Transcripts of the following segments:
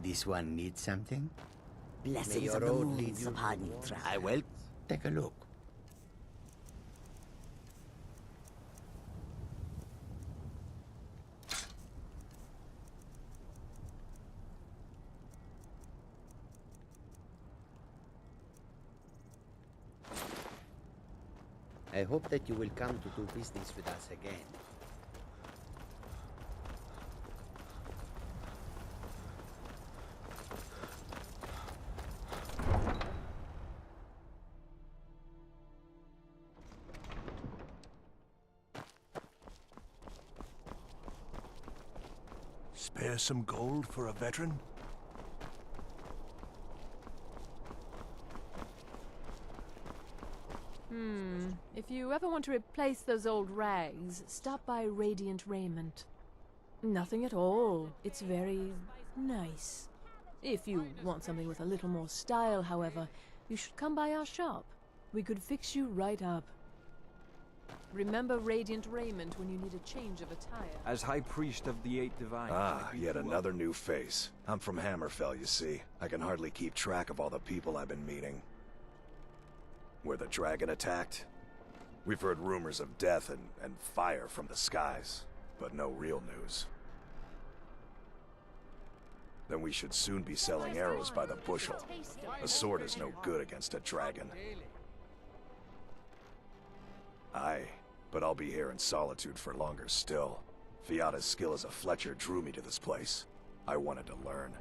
This one needs something? Blessings of the moons upon you, traveler. I will take a look. I hope that you will come to do business with us again. Spare some gold for a veteran? If you ever want to replace those old rags, stop by Radiant Raiment. Nothing at all. It's very nice. If you want something with a little more style, however, you should come by our shop. We could fix you right up. Remember Radiant Raiment when you need a change of attire. As High Priest of the Eight Divine. Yet another new face. I'm from Hammerfell, you see. I can hardly keep track of all the people I've been meeting. Where the dragon attacked? We've heard rumors of death and fire from the skies, but no real news. Then we should soon be selling arrows by the bushel. A sword is no good against a dragon. Aye, but I'll be here in solitude for longer still. Fiata's skill as a Fletcher drew me to this place. I wanted to learn.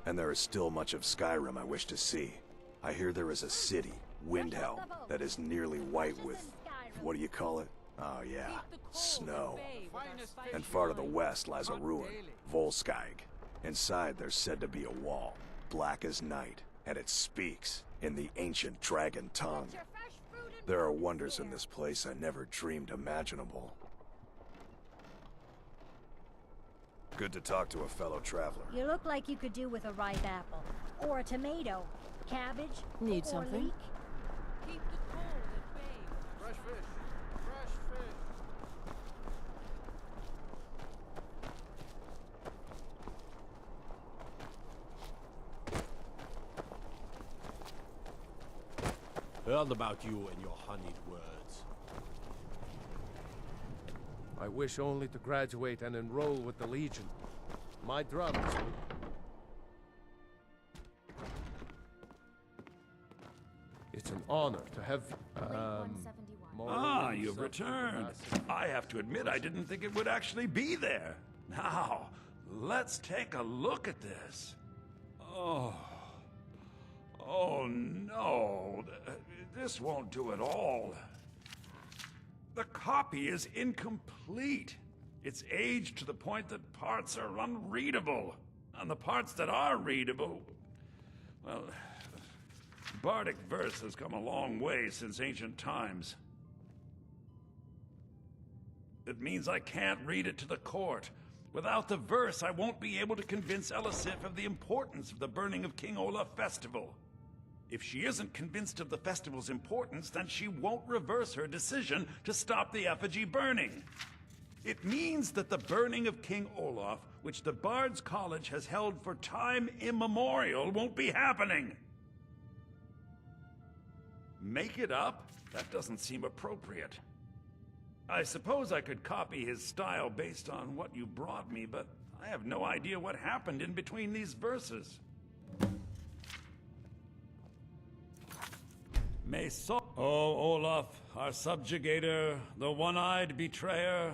And there is still much of Skyrim I wish to see. I hear there is a city, Windhelm, that is nearly white with... what do you call it? Oh yeah, snow. And far to the west lies a ruin, Volskag. Inside there's said to be a wall, black as night, and it speaks in the ancient dragon tongue. There are wonders in this place I never dreamed imaginable. Good to talk to a fellow traveler. You look like you could do with a ripe apple. Or a tomato. Cabbage. Need or something? leek. Keep the cold at bay. Fresh fish. Fresh fish. Heard about you and your honeyed words. I wish only to graduate and enroll with the Legion. My drums would... It's an honor to have, you've returned. I have to admit, I didn't think it would actually be there. Now, let's take a look at this. Oh no. This won't do at all. The copy is incomplete. It's aged to the point that parts are unreadable. And the parts that are readable, well, Bardic verse has come a long way since ancient times. It means I can't read it to the court. Without the verse, I won't be able to convince Elisif of the importance of the burning of King Olaf festival. If she isn't convinced of the festival's importance, then she won't reverse her decision to stop the effigy burning. It means that the burning of King Olaf, which the Bard's College has held for time immemorial, won't be happening. Make it up? That doesn't seem appropriate. I suppose I could copy his style based on what you brought me, but I have no idea what happened in between these verses. O Olaf, our subjugator, the one-eyed betrayer,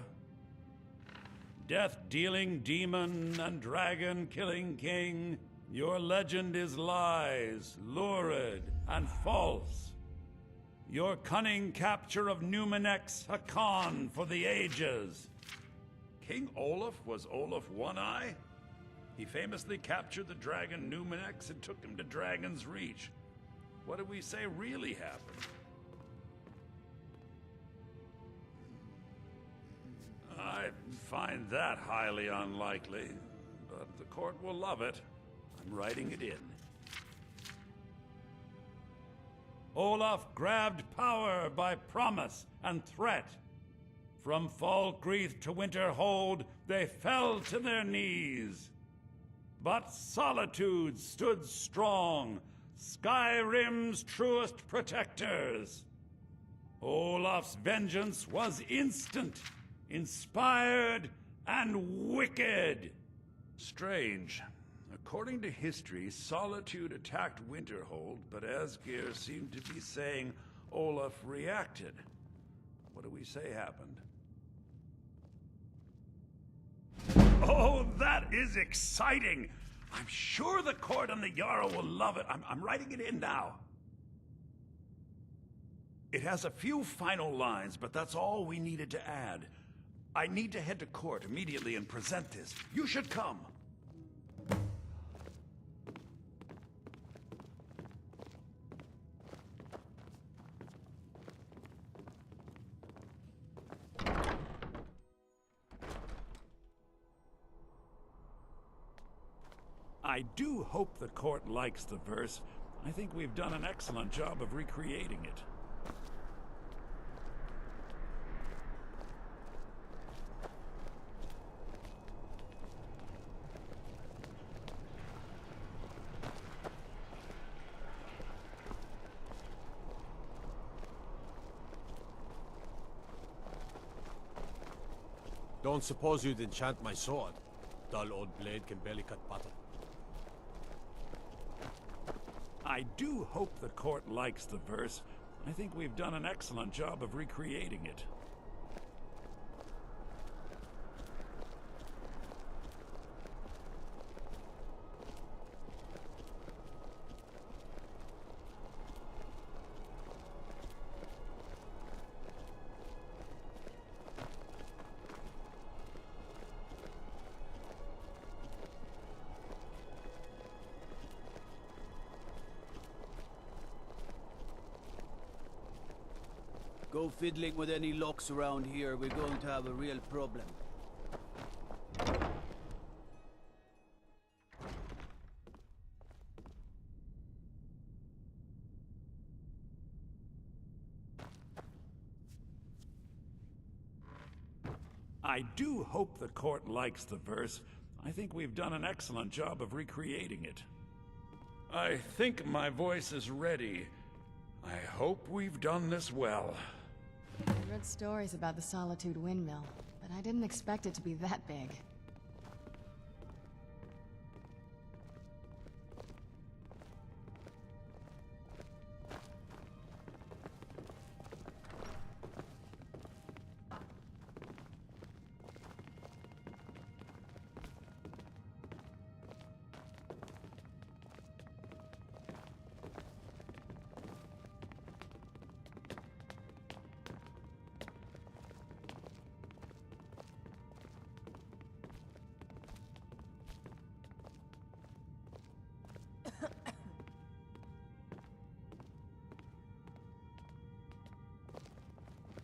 death-dealing demon and dragon-killing king, your legend is lies, lurid, and false. Your cunning capture of Numenex, a con for the ages. King Olaf was Olaf One-Eye? He famously captured the dragon Numenex and took him to Dragon's Reach. What do we say really happened? I find that highly unlikely, but the court will love it. I'm writing it in. Olaf grabbed power by promise and threat. From Falkreath to Winterhold, they fell to their knees. But Solitude stood strong, Skyrim's truest protectors. Olaf's vengeance was instant, inspired, and wicked. Strange. According to history, Solitude attacked Winterhold, but Asgeir seemed to be saying Olaf reacted. What do we say happened? Oh, that is exciting! I'm sure the court and the Jarl will love it. I'm writing it in now. It has a few final lines, but that's all we needed to add. I need to head to court immediately and present this. You should come. I do hope the court likes the verse. I think we've done an excellent job of recreating it. Don't suppose you'd enchant my sword? Dull old blade can barely cut butter. I do hope the court likes the verse. I think we've done an excellent job of recreating it. Go fiddling with any locks around here, we're going to have a real problem. I do hope the court likes the verse. I think we've done an excellent job of recreating it. I think my voice is ready. I hope we've done this well. I read stories about the Solitude windmill, but I didn't expect it to be that big.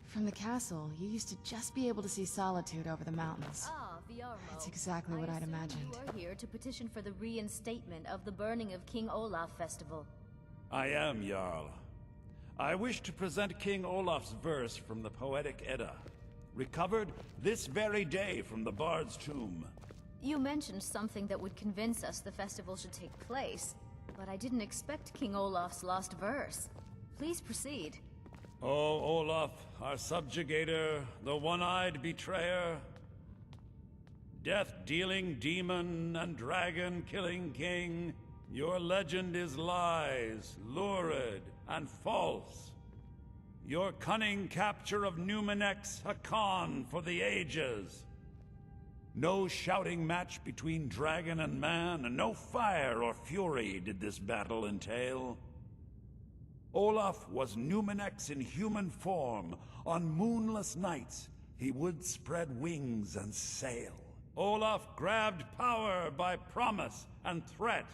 From the castle, you used to just be able to see Solitude over the mountains. Ah, Viarmo. That's exactly what I'd imagined. You are here to petition for the reinstatement of the burning of King Olaf festival. I am, Jarl. I wish to present King Olaf's verse from the Poetic Edda, recovered this very day from the Bard's tomb. You mentioned something that would convince us the festival should take place, but I didn't expect King Olaf's lost verse. Please proceed. O Olaf, our subjugator, the one-eyed betrayer, death-dealing demon and dragon-killing king, your legend is lies, lurid, and false. Your cunning capture of Numenex a con for the ages. No shouting match between dragon and man, and no fire or fury did this battle entail. Olaf was Numenex in human form. On moonless nights, he would spread wings and sail. Olaf grabbed power by promise and threat.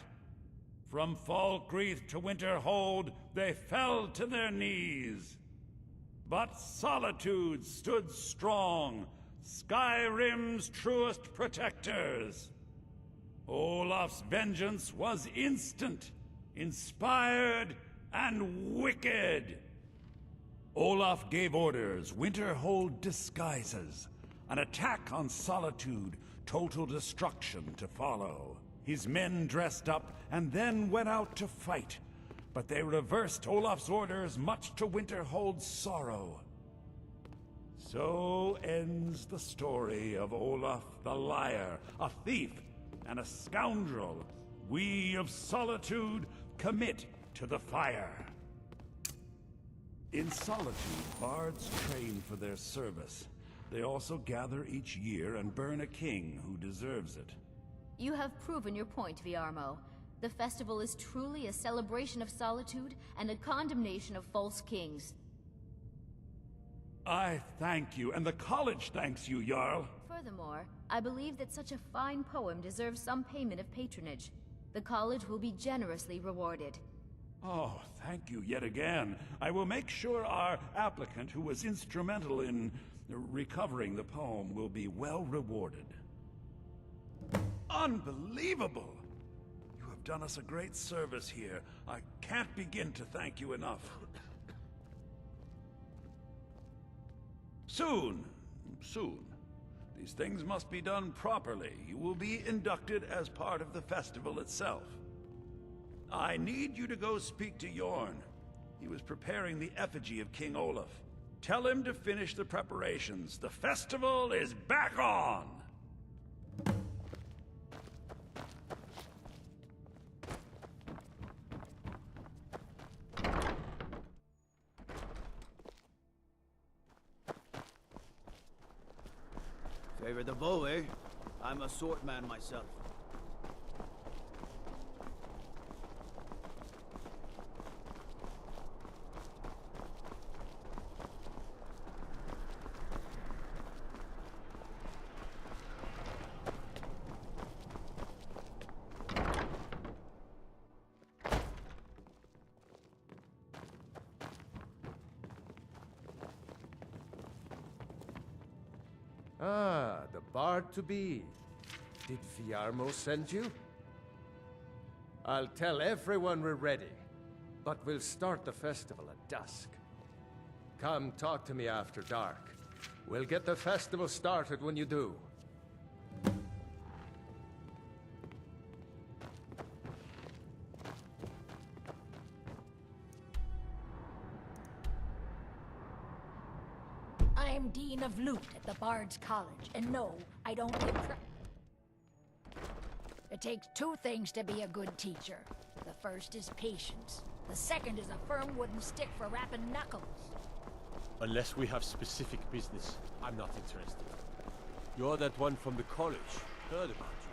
From Falkreath to Winterhold, they fell to their knees. But Solitude stood strong, Skyrim's truest protectors. Olaf's vengeance was instant, inspired, and wicked. Olaf gave orders, Winterhold disguises, an attack on Solitude, total destruction to follow. His men dressed up and then went out to fight, but they reversed Olaf's orders much to Winterhold's sorrow. So ends the story of Olaf the Liar, a thief and a scoundrel. We of Solitude commit to the fire. In Solitude, bards train for their service. They also gather each year and burn a king who deserves it. You have proven your point, Viarmo. The festival is truly a celebration of solitude and a condemnation of false kings. I thank you, and the college thanks you, Jarl. Furthermore, I believe that such a fine poem deserves some payment of patronage. The college will be generously rewarded. Oh, thank you yet again. I will make sure our applicant, who was instrumental in recovering the poem, will be well rewarded. Unbelievable! You have done us a great service here. I can't begin to thank you enough. Soon. These things must be done properly. You will be inducted as part of the festival itself. I need you to go speak to Yorn. He was preparing the effigy of King Olaf. Tell him to finish the preparations. The festival is back on! Favor the bow, eh? I'm a sword man myself. Ah, the bard-to-be. Did Viarmo send you? I'll tell everyone we're ready, but we'll start the festival at dusk. Come talk to me after dark. We'll get the festival started when you do. I'm Dean of Lute at the Bard's College, and no, I don't give It takes two things to be a good teacher. The first is patience. The second is a firm wooden stick for rapping knuckles. Unless we have specific business, I'm not interested. You're that one from the college. Heard about you.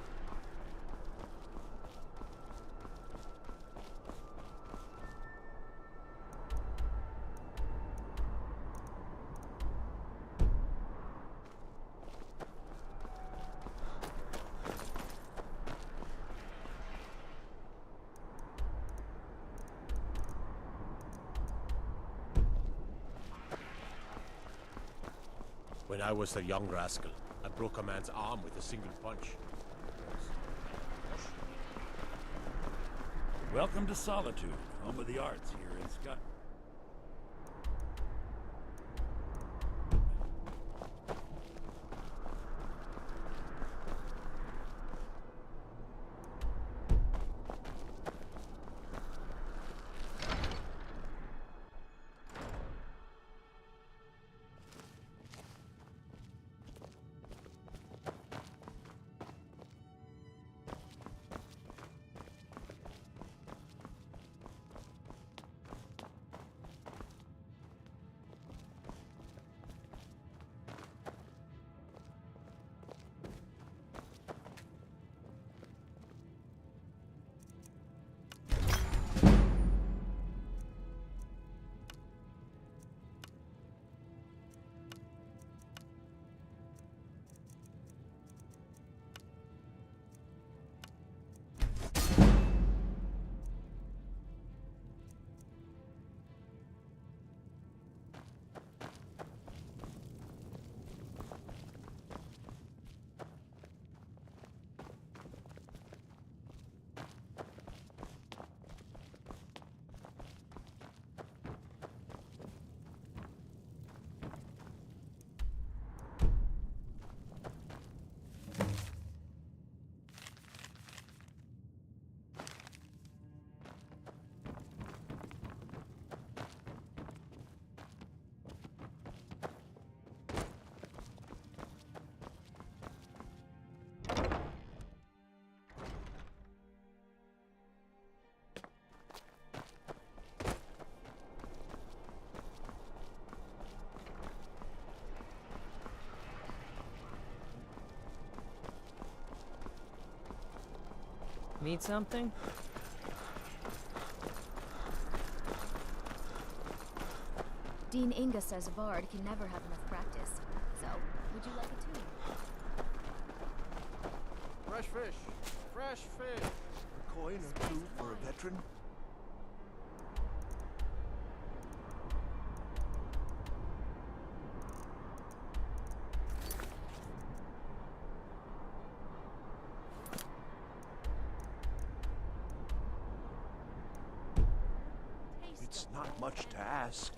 When I was a young rascal, I broke a man's arm with a single punch. Welcome to Solitude, home of the arts here in Sky. Need something? Dean Inga says Vard can never have enough practice. So, would you like a tune? Fresh fish. Fresh fish. A coin or two for a veteran? It's not much to ask.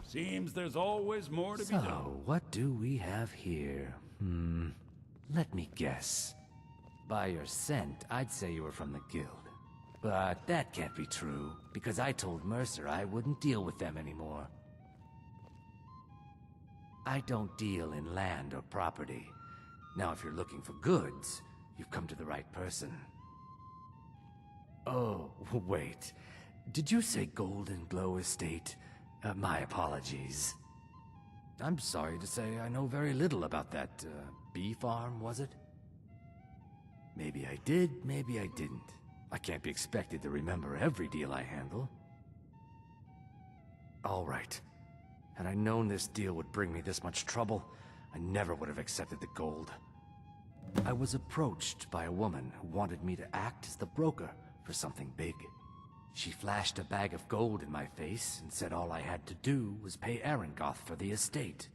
Seems there's always more to be done. So, what do we have here? Let me guess. By your scent, I'd say you were from the guild. But that can't be true, because I told Mercer I wouldn't deal with them anymore. I don't deal in land or property. Now, if you're looking for goods, you've come to the right person. Oh, wait. Did you say Golden Glow Estate? My apologies. I'm sorry to say I know very little about that, bee farm, was it? Maybe I did, maybe I didn't. I can't be expected to remember every deal I handle. All right. Had I known this deal would bring me this much trouble, I never would have accepted the gold. I was approached by a woman who wanted me to act as the broker for something big. She flashed a bag of gold in my face and said all I had to do was pay Arangoth for the estate.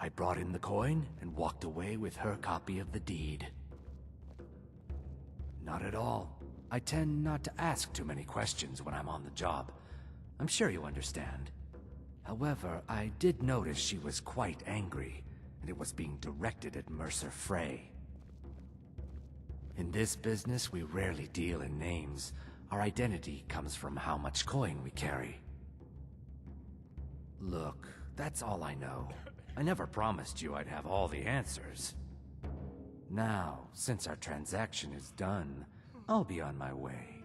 I brought in the coin and walked away with her copy of the deed. Not at all. I tend not to ask too many questions when I'm on the job. I'm sure you understand. However, I did notice she was quite angry, and it was being directed at Mercer Frey. In this business, we rarely deal in names. Our identity comes from how much coin we carry. Look, that's all I know. I never promised you I'd have all the answers. Now, since our transaction is done, I'll be on my way.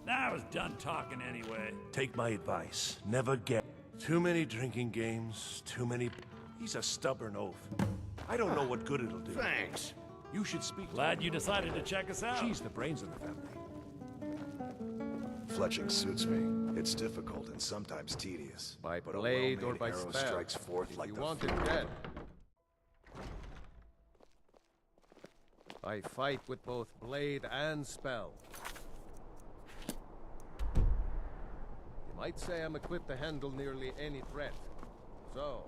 I was done talking anyway. Take my advice. Never get too many drinking games, too many... He's a stubborn oaf. I don't know what good it'll do. Thanks. You should speak to Glad her. you decided to check us out. She's the brains of the family. Fletching suits me. It's difficult and sometimes tedious. By but blade a or by arrow spell. strikes forth like You the want it dead. I fight with both blade and spell. You might say I'm equipped to handle nearly any threat. So...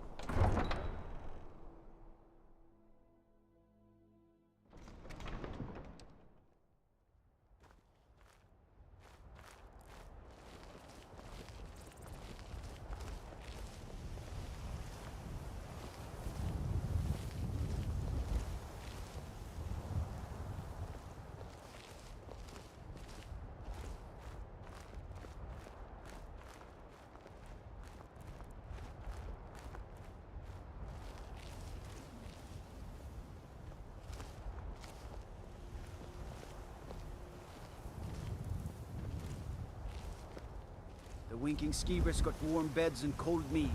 The winking skeever's got warm beds and cold mead.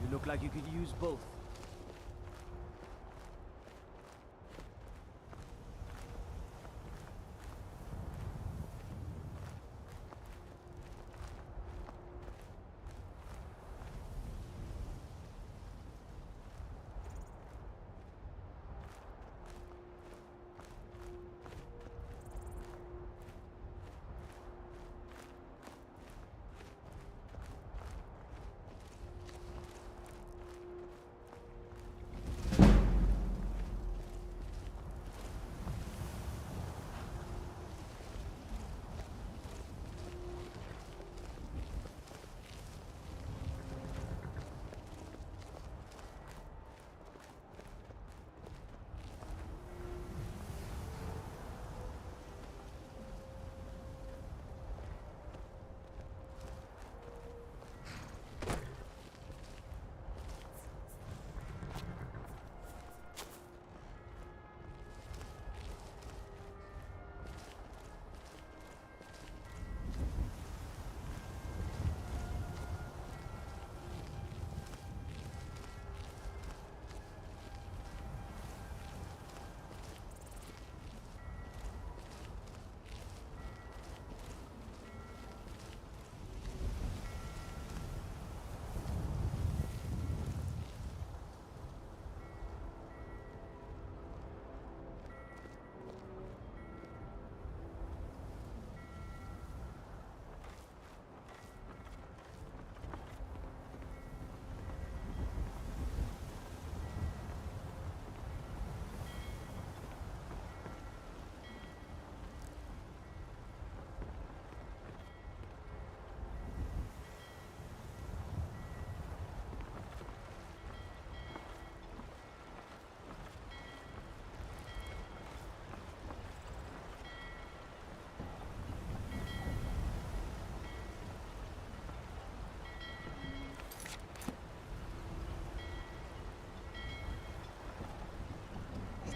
You look like you could use both.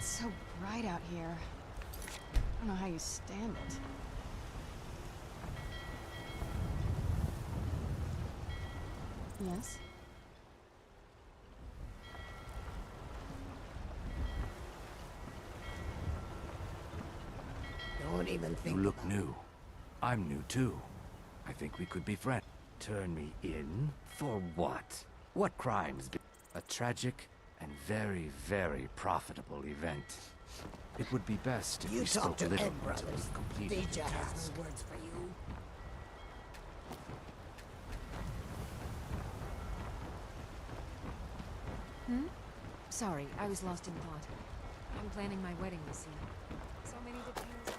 It's so bright out here. I don't know how you stand it. Yes? Don't even think You look new. I'm new too. I think we could be friends. Turn me in? For what? What crimes? A tragic and very, very profitable event. It would be best if You we talk spoke to little Ed until Brothers. we've completed the Deja has task. no words for you. Hmm? Sorry, I was lost in thought. I'm planning my wedding this year. So many details.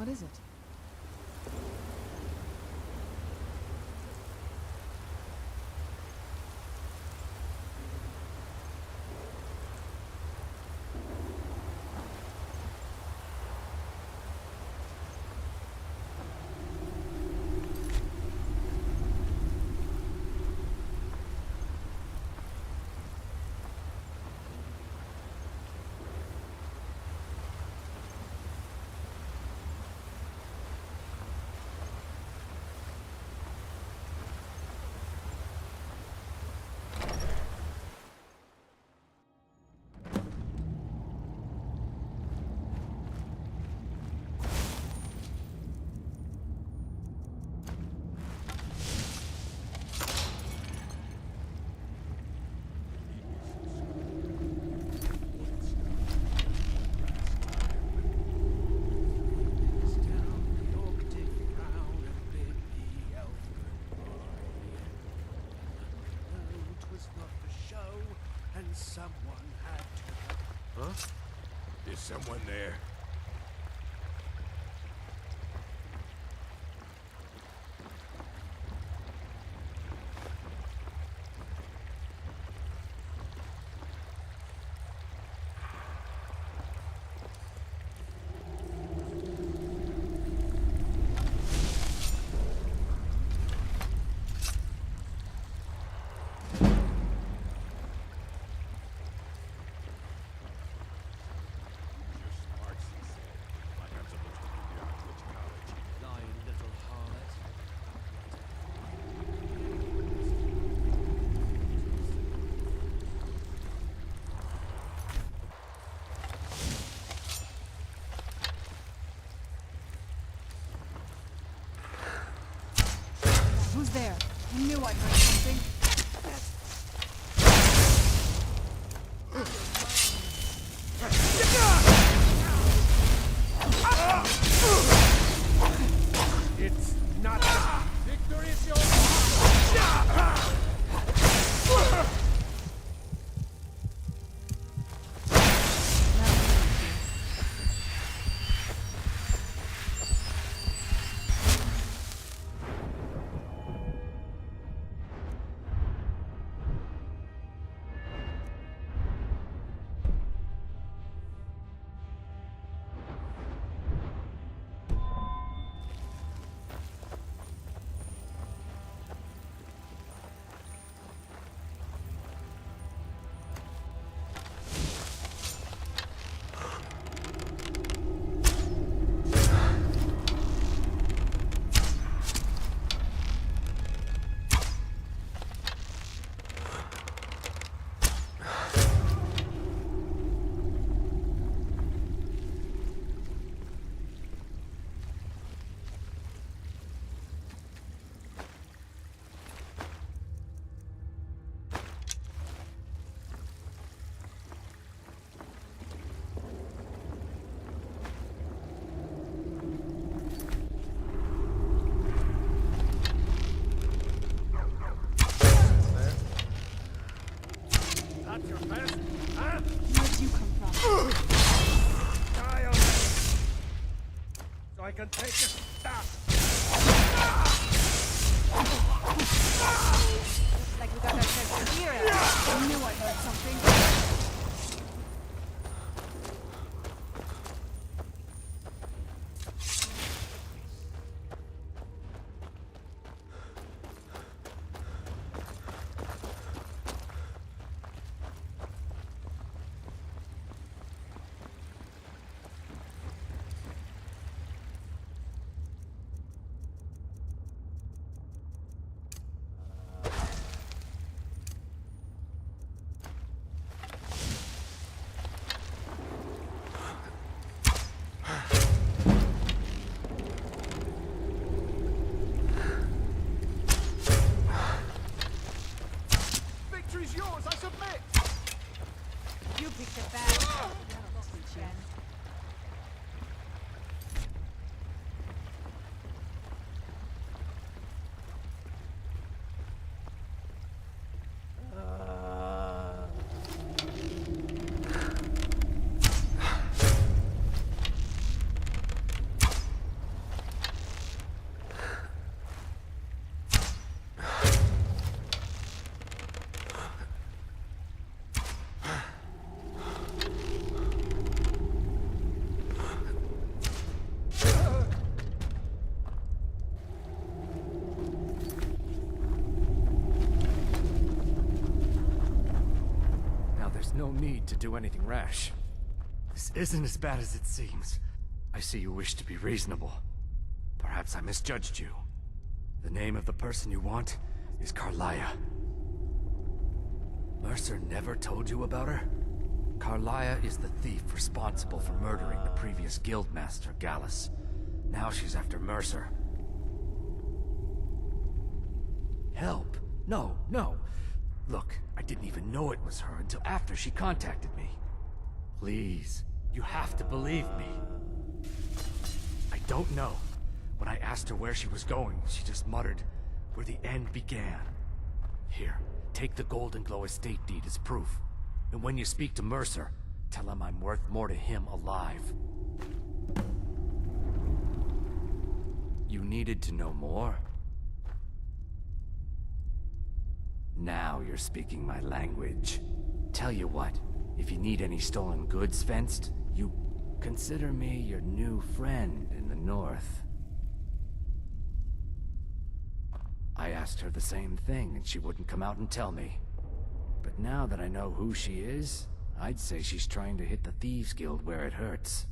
What is it? Someone had to. Huh? Is someone there? Who's there? I knew I heard something. It's not. Victory is yours. That's your best, huh? Where'd you come from? Die already! So I can take your stuff! Looks like we got ourselves a hero. I knew I heard something. Victory's yours, I submit! You picked a bad. There's no need to do anything rash. This isn't as bad as it seems. I see you wish to be reasonable. Perhaps I misjudged you. The name of the person you want is Carlia. Mercer never told you about her? Carlia is the thief responsible for murdering the previous guildmaster, Gallus. Now she's after Mercer. Help? No, no. Look, I didn't even know it was her until after she contacted me. Please, you have to believe me. I don't know. When I asked her where she was going, she just muttered, "Where the end began." Here, take the Golden Glow estate deed as proof. And when you speak to Mercer, tell him I'm worth more to him alive. You needed to know more? Now you're speaking my language. Tell you what, if you need any stolen goods fenced, you consider me your new friend in the north. I asked her the same thing, and she wouldn't come out and tell me. But now that I know who she is, I'd say she's trying to hit the Thieves Guild where it hurts.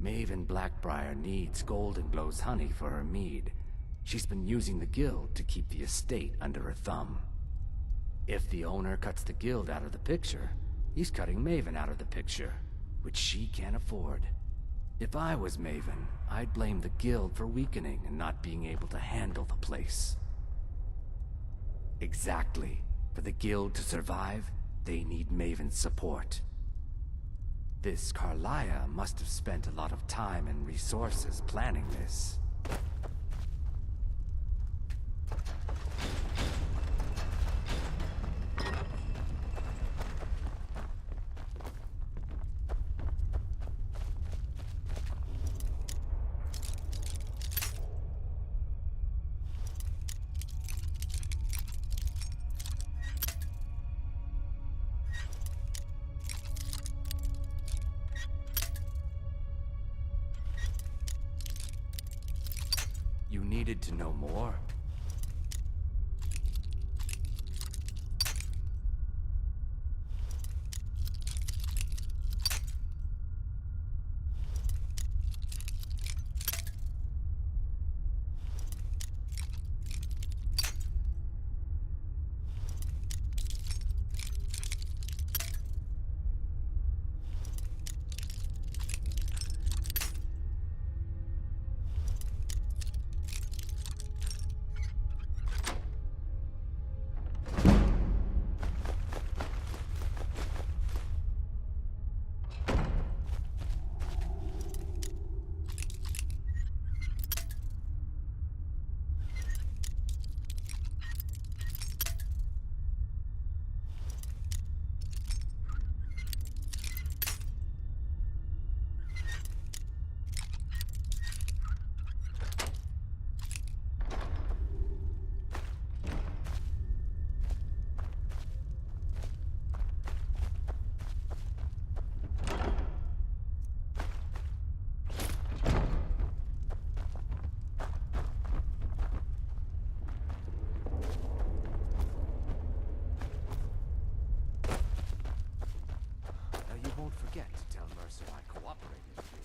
Maven Blackbriar needs Golden Glow's honey for her mead. She's been using the guild to keep the estate under her thumb. If the owner cuts the guild out of the picture, he's cutting Maven out of the picture, which she can't afford. If I was Maven, I'd blame the guild for weakening and not being able to handle the place. Exactly. For the guild to survive, they need Maven's support. This Carlia must have spent a lot of time and resources planning this. You needed to know more? Forget to tell Mercer I cooperated with you.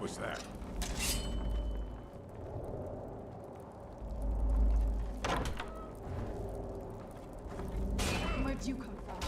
was that? Where'd you come from?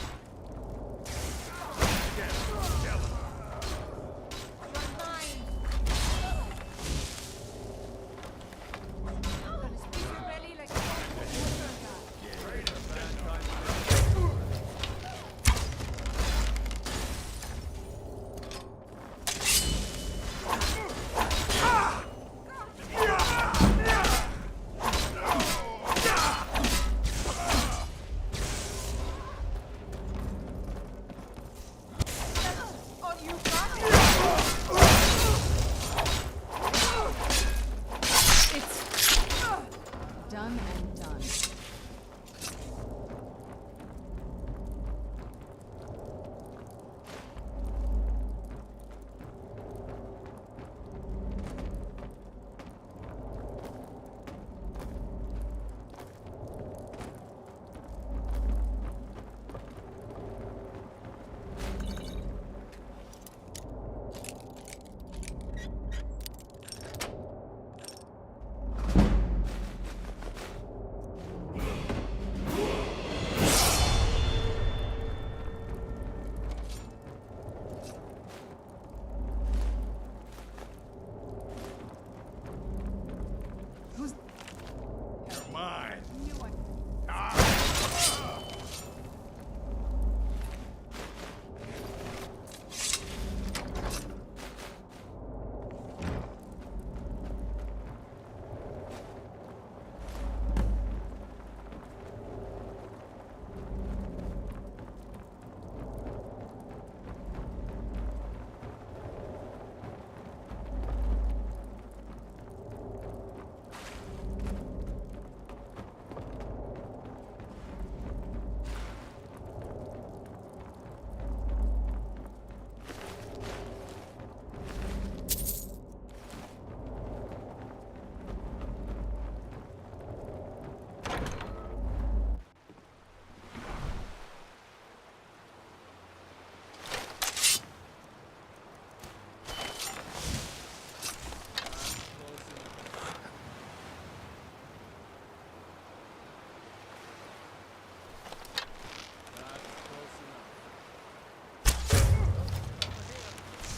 Done and done. Mine.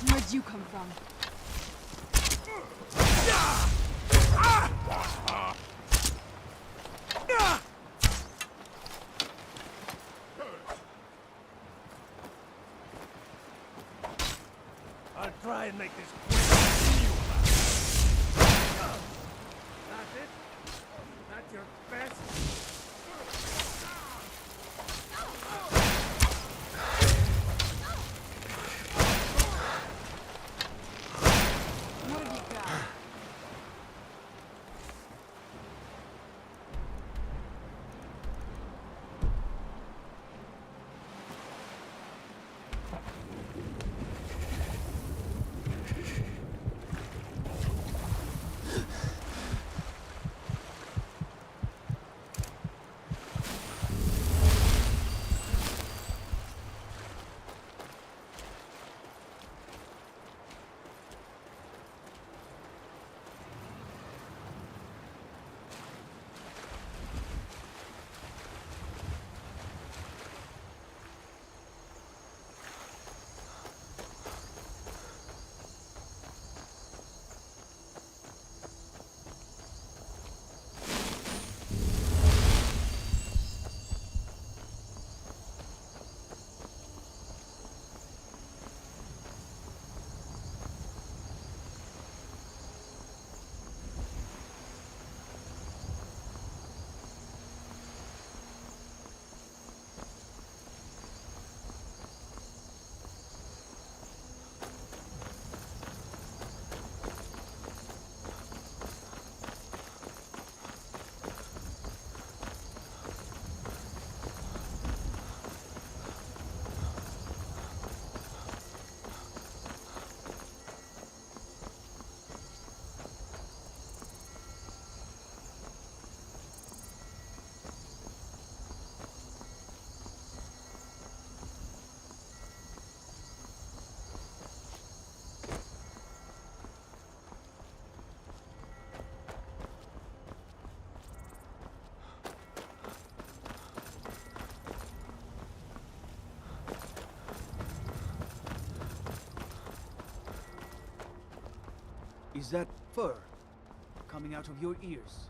Where'd you come from? I'll try and make this quick. That's it? That's your best? What have you got? Is that fur coming out of your ears?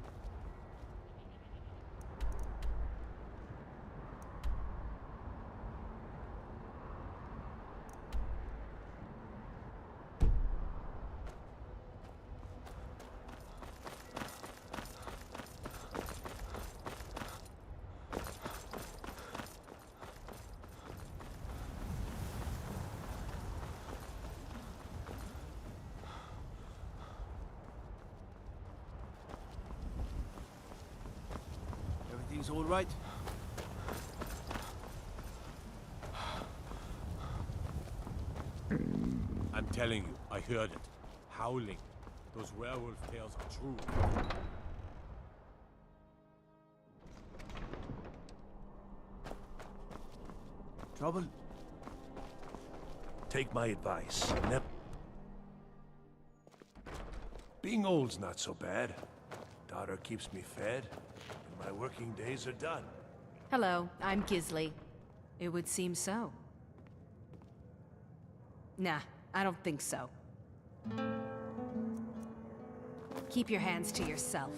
Everything's all right? I'm telling you, I heard it. Howling. Those werewolf tales are true. Trouble? Take my advice. Being old's not so bad. Daughter keeps me fed, and my working days are done. Hello, I'm Gisley. It would seem so. Nah, I don't think so. Keep your hands to yourself.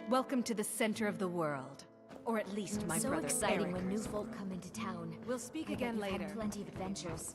Welcome to the center of the world. Or at least my brother So exciting Eric. when new folk come into town. We'll speak I bet again you've later. Had plenty of adventures.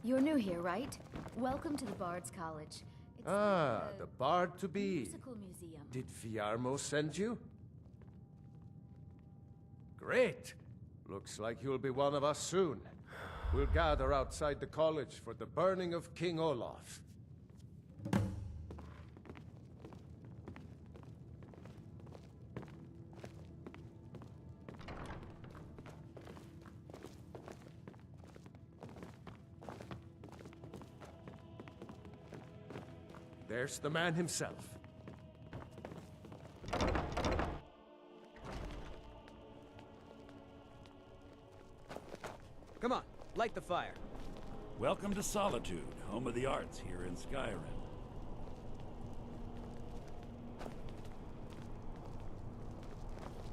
You're new here, right? Welcome to the Bard's College. It's The Bard to be. musical museum. Did Viarmo send you? Great. Looks like you'll be one of us soon. We'll gather outside the college for the burning of King Olaf. There's the man himself. Come on, light the fire. Welcome to Solitude, home of the arts here in Skyrim.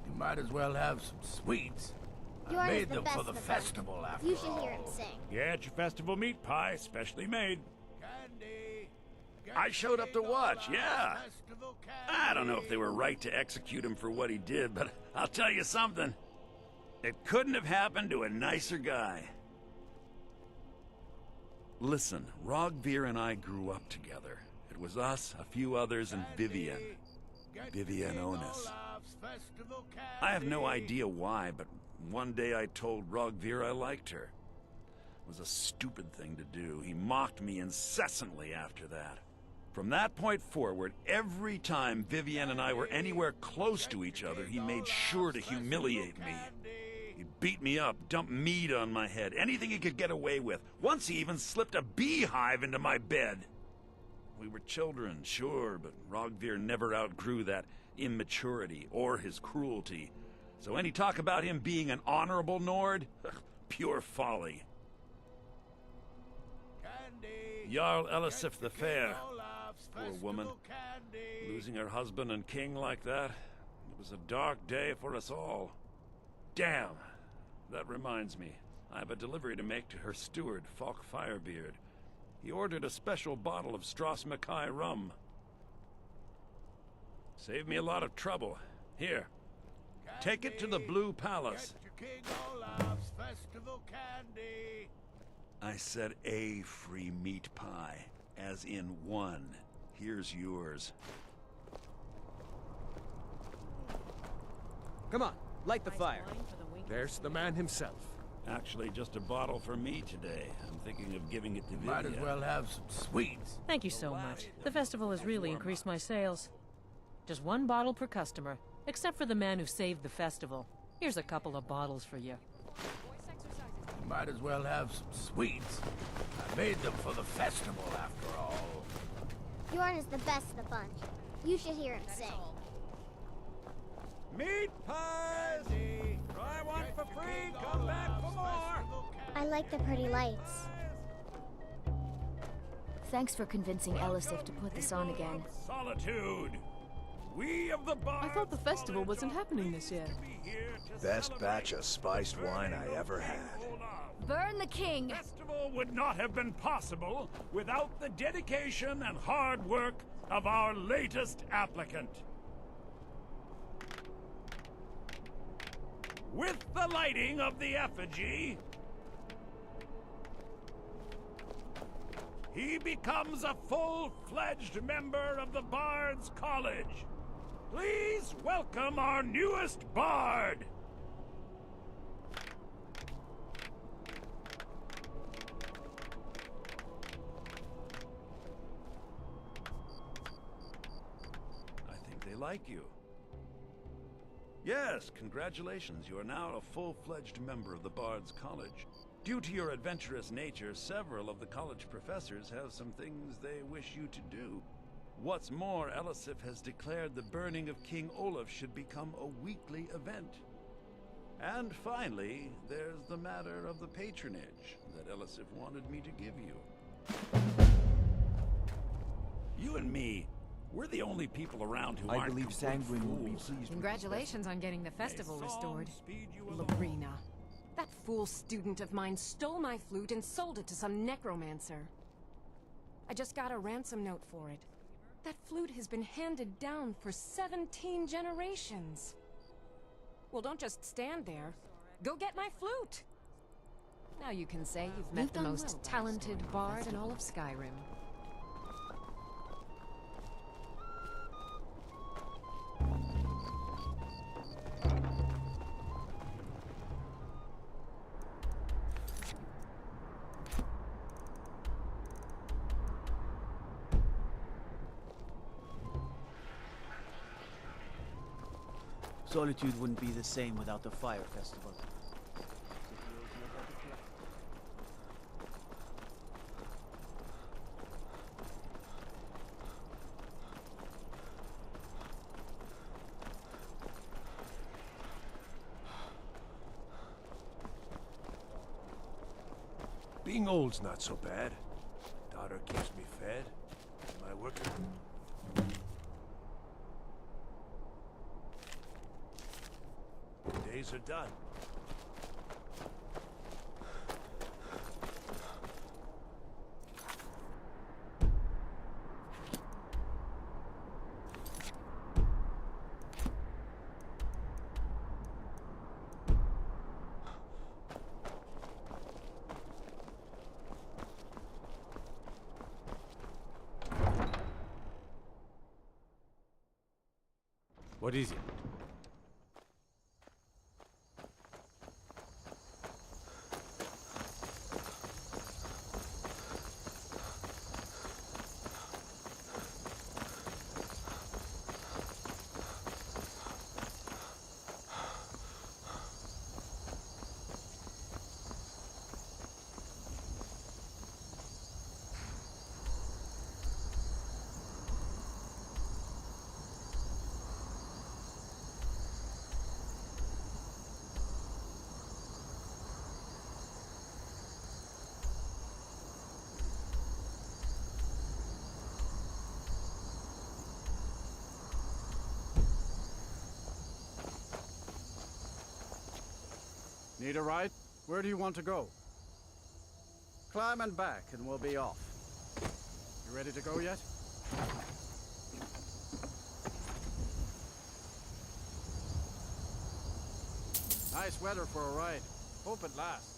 You might as well have some sweets. I made them for the festival after all. You should hear him sing. Get your festival meat pie, specially made. I showed up to watch, yeah. I don't know if they were right to execute him for what he did, but I'll tell you something. It couldn't have happened to a nicer guy. Listen, Rogvir and I grew up together. At It was us, a few others, and Vivian. Vivian Onus. I have no idea why, but one day I told Rogvir I liked her. It was a stupid thing to do. He mocked me incessantly after that. From that point forward, every time Vivian and I were anywhere close to each other, he made sure to humiliate me. He beat me up, dumped meat on my head, anything he could get away with. Once he even slipped a beehive into my bed. We were children, sure, but Rogvir never outgrew that immaturity or his cruelty. So any talk about him being an honorable Nord? Pure folly. Jarl Elisif the Fair. Poor woman. Losing her husband and king like that. It was a dark day for us all. Damn. That reminds me. I have a delivery to make to her steward, Falk Firebeard. He ordered a special bottle of Strass Mackay rum. Saved me a lot of trouble. Here. Take it to the Blue Palace. King Olaf's festival candy. I said a free meat pie, as in one. Here's yours. Come on, light the fire. There's the man himself. Actually, just a bottle for me today. I'm thinking of giving it to Vivian. Might as well have some sweets. Thank you so much. The festival has really increased my sales. Just one bottle per customer, except for the man who saved the festival. Here's a couple of bottles for you. Might as well have some sweets. I made them for the festival, after all. Bjorn is the best of the bunch. You should hear him sing. Meat pies! Try one for free, come back for more! I like the pretty lights. Thanks for convincing Elisif to put this on again. Solitude! We of the bar. I thought the festival wasn't happening this year. Best batch of spiced wine I ever had. Burn the king! The festival would not have been possible without the dedication and hard work of our latest applicant. With the lighting of the effigy, he becomes a full-fledged member of the Bard's College. Please welcome our newest bard! I think they like you. Yes, congratulations. You are now a full-fledged member of the Bard's College. Due to your adventurous nature, several of the college professors have some things they wish you to do. What's more, Elisif has declared the burning of King Olaf should become a weekly event. And finally, there's the matter of the patronage that Elisif wanted me to give you. You and me, we're the only people around who I aren't believe Sanguine will be fools. pleased. Congratulations on getting the festival restored. Lorena. That fool student of mine stole my flute and sold it to some necromancer. I just got a ransom note for it. That flute has been handed down for 17 generations. Well, don't just stand there. Go get my flute! Now you can say you've met the most talented bard in all of Skyrim. Solitude wouldn't be the same without the fire festival. Being old's not so bad. Daughter keeps me fed. My working. Days are done. What is it? Need a ride? Where do you want to go? Climb and back, and we'll be off. You ready to go yet? Nice weather for a ride. Hope it lasts.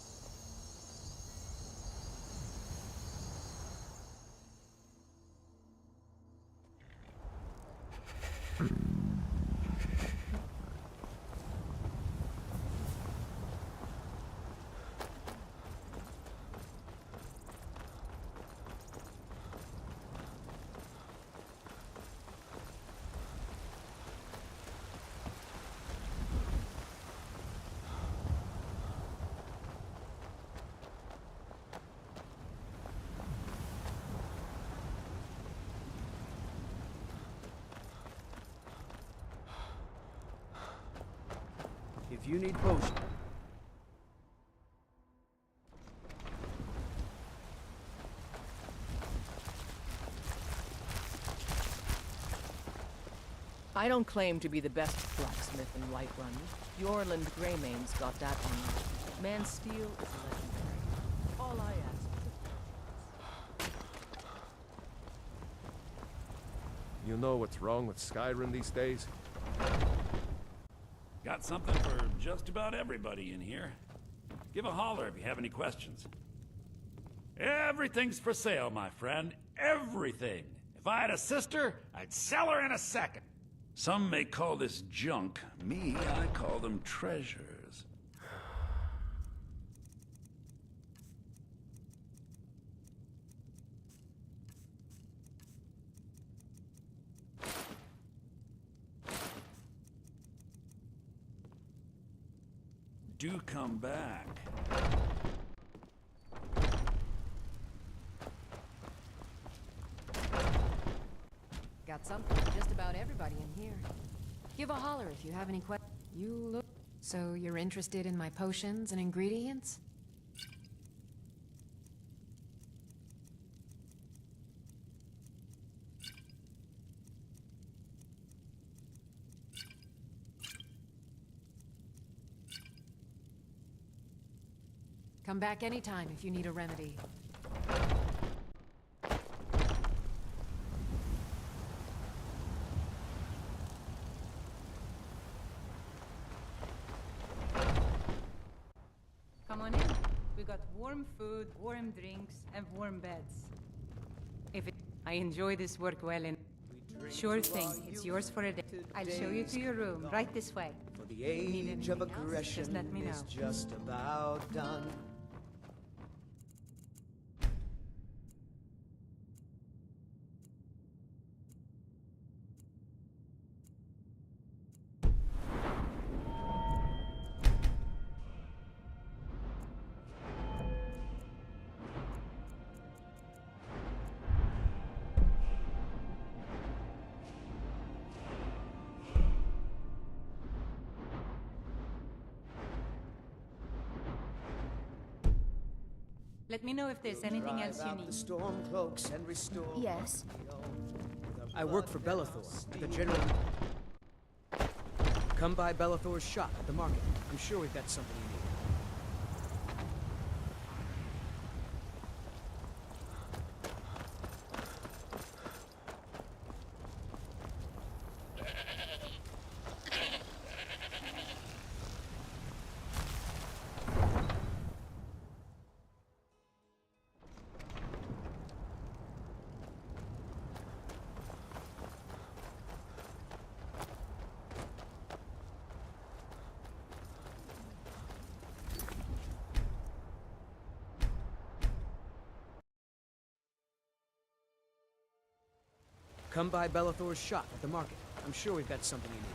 If you need potion. I don't claim to be the best blacksmith in Whiterun. Yorland Greymane's got that one. Man steel is legendary. All I ask. You know what's wrong with Skyrim these days? Got something for just about everybody in here. Give a holler if you have any questions. Everything's for sale, my friend. Everything. If I had a sister, I'd sell her in a second. Some may call this junk. Me, I call them treasures. Do come back. Got something for just about everybody in here. Give a holler if you have any questions. You look... So you're interested in my potions and ingredients? Come back anytime if you need a remedy. Come on in. We got warm food, warm drinks, and warm beds. I enjoy this work well and... Sure thing. It's yours for a day. I'll show you to your room, right this way. For the age of aggression Just let me know. is just about done. Let me know if there's anything else you need. The storm cloaks and restore. Yes. I work for Bellathor, at the General... Come by Bellathor's shop at the market. I'm sure we've got something you need. Come by Bellathor's shop at the market. I'm sure we've got something you need.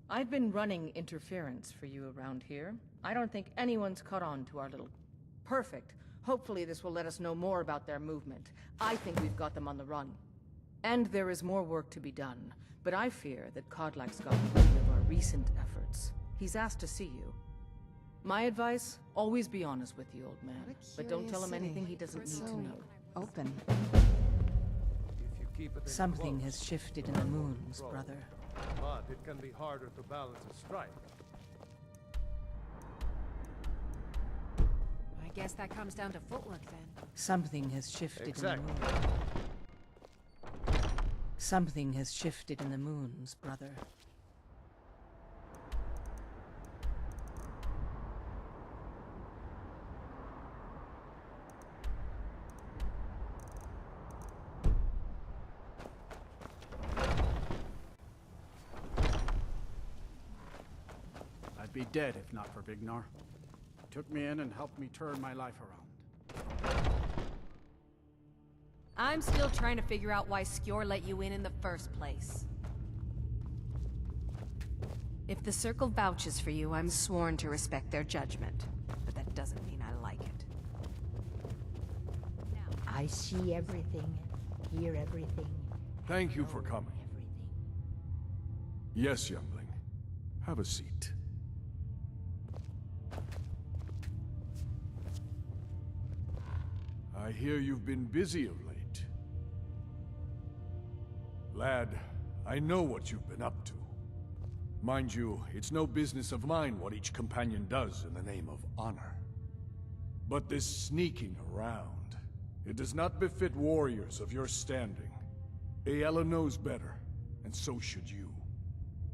I've been running interference for you around here. I don't think anyone's caught on to our little... Perfect. Hopefully this will let us know more about their movement. I think we've got them on the run. And there is more work to be done. But I fear that Kodlak's got wind of our recent efforts. He's asked to see you. My advice? Always be honest with the old man. But don't tell him anything he doesn't need to know. Open. Something has shifted in the moons, brother. But it can be harder to balance a strike. I guess that comes down to footwork then. Something has shifted Exactly. in the moons. Something has shifted in the moons, brother. I'd be dead if not for Vignar. He took me in and helped me turn my life around. I'm still trying to figure out why Skjor let you in the first place. If the Circle vouches for you, I'm sworn to respect their judgment. But that doesn't mean I like it. I see everything, hear everything. Thank you for coming. Yes, youngling. Have a seat. I hear you've been busy of late. Lad, I know what you've been up to. Mind you, it's no business of mine what each companion does in the name of honor. But this sneaking around, it does not befit warriors of your standing. Aella knows better, and so should you.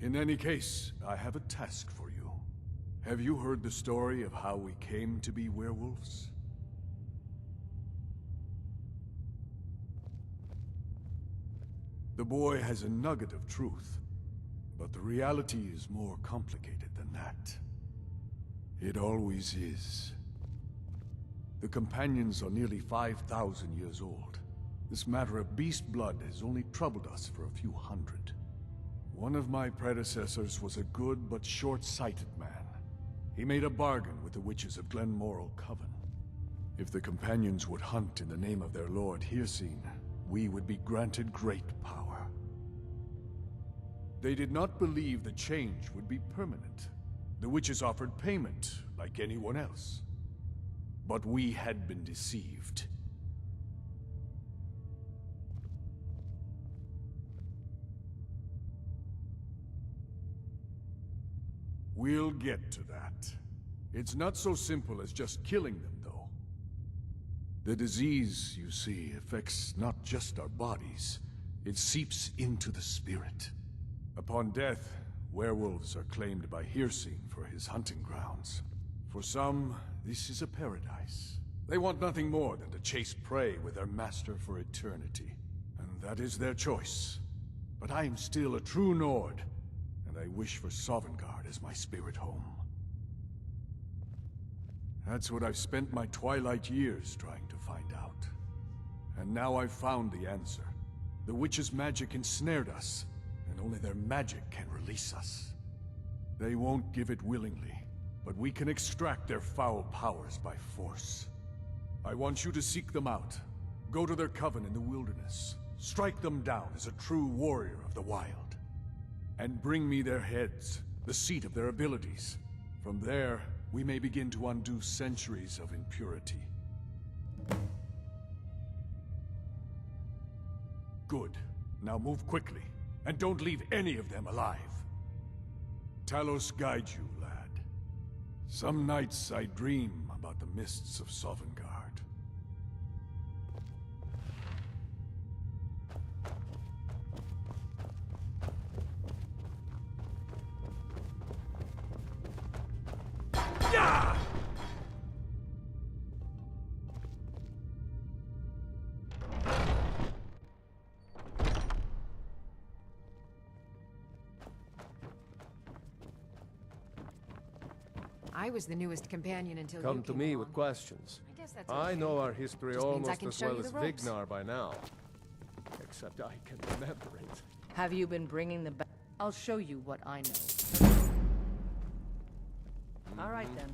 In any case, I have a task for you. Have you heard the story of how we came to be werewolves? The boy has a nugget of truth, but the reality is more complicated than that. It always is. The companions are nearly 5,000 years old. This matter of beast blood has only troubled us for a few hundred. One of my predecessors was a good but short-sighted man. He made a bargain with the witches of Glenmoral Coven. If the companions would hunt in the name of their lord Hircine, we would be granted great power. They did not believe the change would be permanent. The witches offered payment, like anyone else. But we had been deceived. We'll get to that. It's not so simple as just killing them, though. The disease, you see, affects not just our bodies. It seeps into the spirit. Upon death, werewolves are claimed by Hircine for his hunting grounds. For some, this is a paradise. They want nothing more than to chase prey with their master for eternity. And that is their choice. But I am still a true Nord, and I wish for Sovngarde as my spirit home. That's what I've spent my twilight years trying to find out. And now I've found the answer. The witch's magic ensnared us, and only their magic can release us. They won't give it willingly, but we can extract their foul powers by force. I want you to seek them out. Go to their coven in the wilderness. Strike them down as a true warrior of the wild. And bring me their heads, the seat of their abilities. From there, we may begin to undo centuries of impurity. Good. Now move quickly, and don't leave any of them alive. Talos guide you, lad. Some nights I dream about the mists of Sovngarde. I was the newest companion until you Come to came me along. with questions. I guess that's I okay. know our history Just means I almost can as show well you as the ropes. Vignar by now. Except I can remember it. Have you been bringing the I'll show you what I know. All right, then.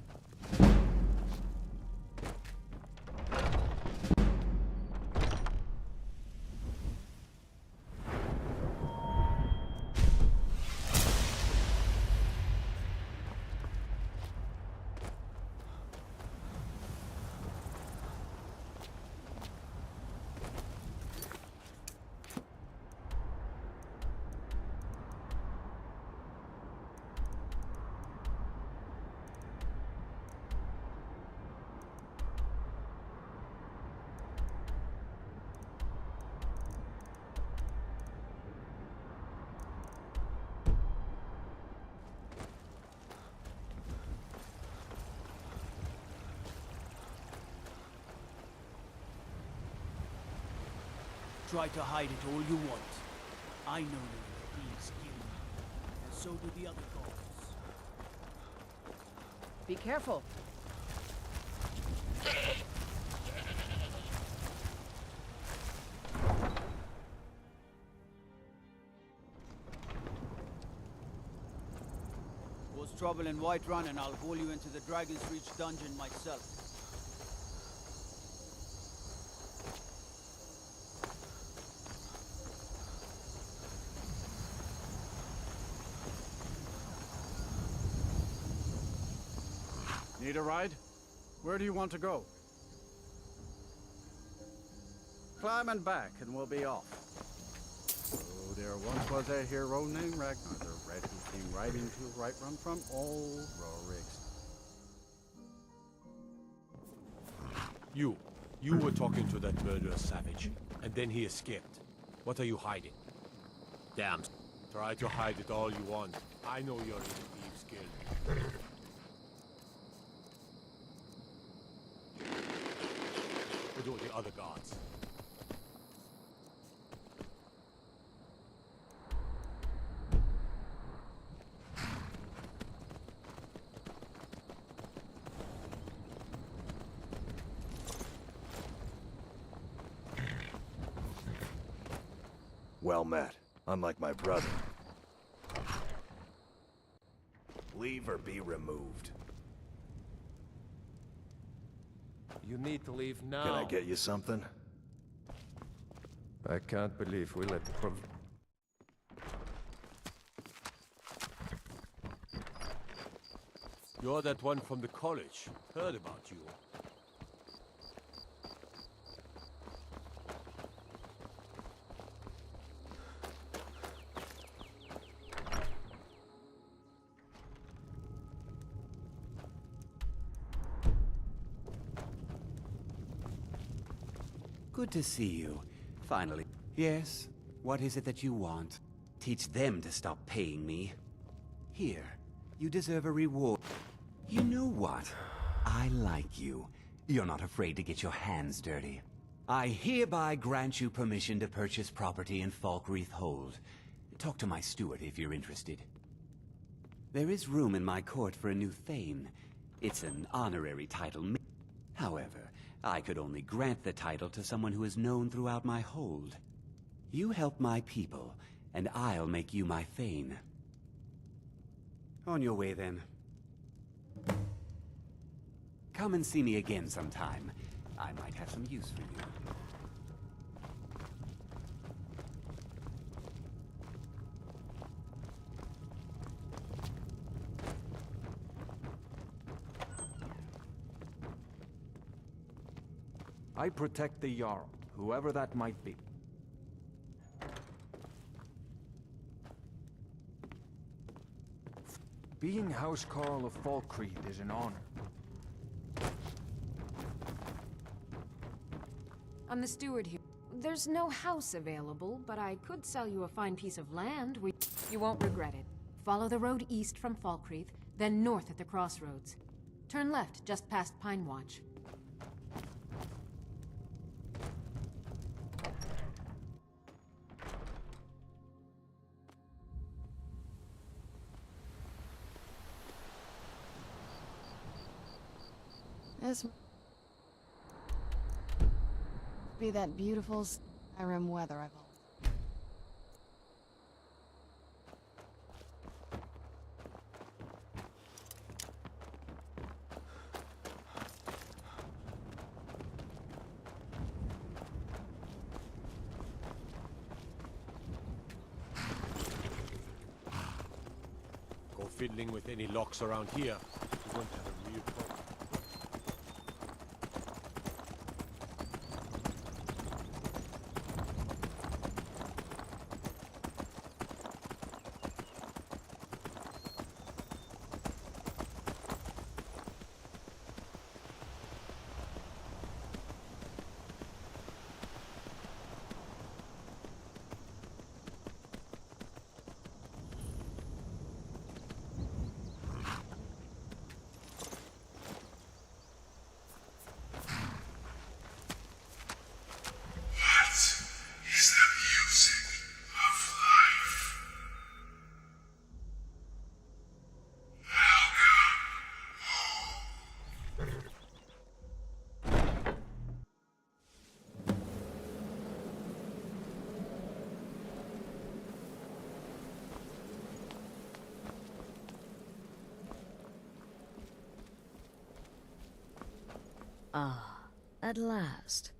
Try to hide it all you want. I know you're being skilled, and so do the other gods. Be careful. Cause trouble in Whiterun and I'll haul you into the Dragon's Reach dungeon myself. Need a ride? Where do you want to go? Climb and back, and we'll be off. Oh, there once was a hero named Ragnar the Red who came riding to Whiterun from old Rorik's. You were talking to that murderous savage, and then he escaped. What are you hiding? Damn. Try to hide it all you want. I know you're in the Thieves' Guild. What do the other gods? Well met. Unlike my brother. Leave or be removed. You need to leave now. Can I get you something? I can't believe we let You're that one from the college. Heard about you. Good to see you. Finally. Yes? What is it that you want? Teach them to stop paying me. Here. You deserve a reward. You know what? I like you. You're not afraid to get your hands dirty. I hereby grant you permission to purchase property in Falkreath Hold. Talk to my steward if you're interested. There is room in my court for a new Thane. It's an honorary title. However, I could only grant the title to someone who is known throughout my hold. You help my people, and I'll make you my Thane. On your way, then. Come and see me again sometime. I might have some use for you. I protect the Jarl, whoever that might be. Being House Carl of Falkreath is an honor. I'm the steward here. There's no house available, but I could sell you a fine piece of land. You won't regret it. Follow the road east from Falkreath, then north at the crossroads. Turn left just past Pine Watch. This be that beautiful Skyrim weather I've always. Go fiddling with any locks around here. You won't have a real problem. Ah, at last.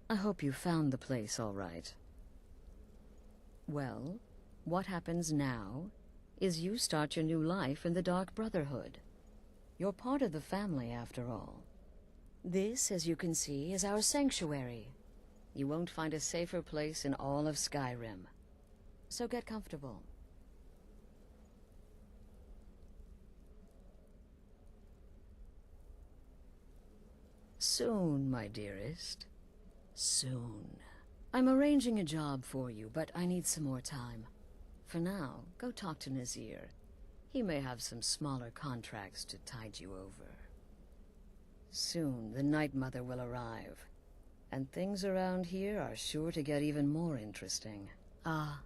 I hope you found the place all right. Well, what happens now is you start your new life in the Dark Brotherhood. You're part of the family, after all. This, as you can see, is our sanctuary. You won't find a safer place in all of Skyrim. So get comfortable. Soon, my dearest. Soon. I'm arranging a job for you, but I need some more time. For now, go talk to Nazir. He may have some smaller contracts to tide you over. Soon, the Night Mother will arrive, and things around here are sure to get even more interesting. Ah,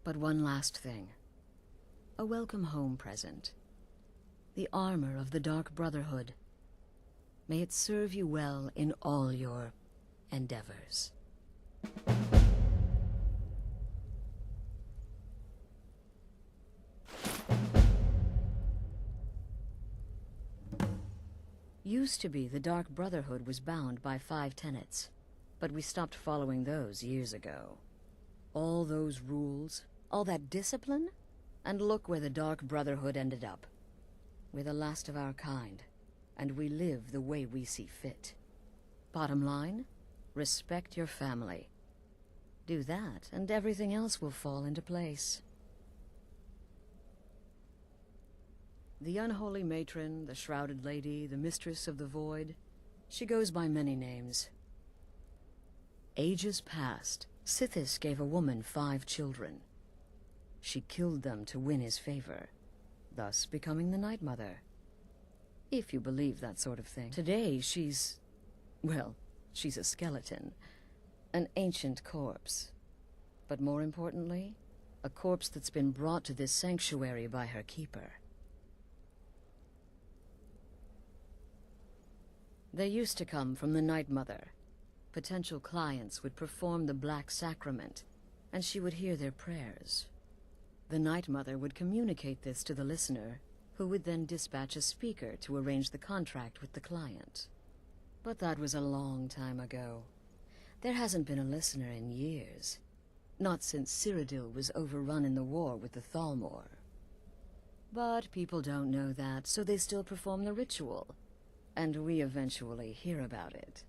but one last thing. A welcome home present. The armor of the Dark Brotherhood. May it serve you well in all your endeavors. Used to be the Dark Brotherhood was bound by 5 tenets, but we stopped following those years ago. All those rules, all that discipline, and look where the Dark Brotherhood ended up. We're the last of our kind, and we live the way we see fit. Bottom line, respect your family. Do that, and everything else will fall into place. The unholy matron, the shrouded lady, the mistress of the void, she goes by many names. Ages past, Sithis gave a woman 5 children. She killed them to win his favor, thus becoming the Night Mother. If you believe that sort of thing. Today, she's... well, she's a skeleton. An ancient corpse. But more importantly, a corpse that's been brought to this sanctuary by her keeper. They used to come from the Night Mother. Potential clients would perform the Black Sacrament, and she would hear their prayers. The Night Mother would communicate this to the listener, who would then dispatch a speaker to arrange the contract with the client. But that was a long time ago. There hasn't been a listener in years. Not since Cyrodiil was overrun in the war with the Thalmor. But people don't know that, so they still perform the ritual. And we eventually hear about it.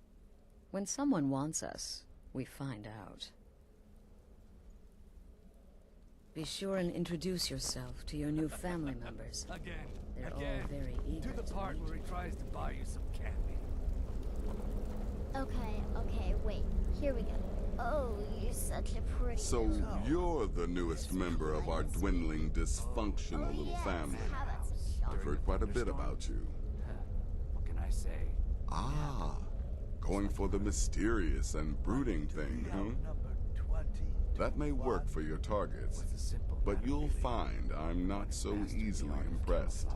When someone wants us, we find out. Be sure and introduce yourself to your new family members. They're all very eager to the part where he tries to buy you some candy. Okay, wait. Here we go. Oh, you're such a pretty... So, you're the newest member of our dwindling, dysfunctional little family. I've heard quite a bit about you. What can I say? Ah, going for the mysterious and brooding thing, huh? That may work for your targets, but you'll find I'm not so easily impressed.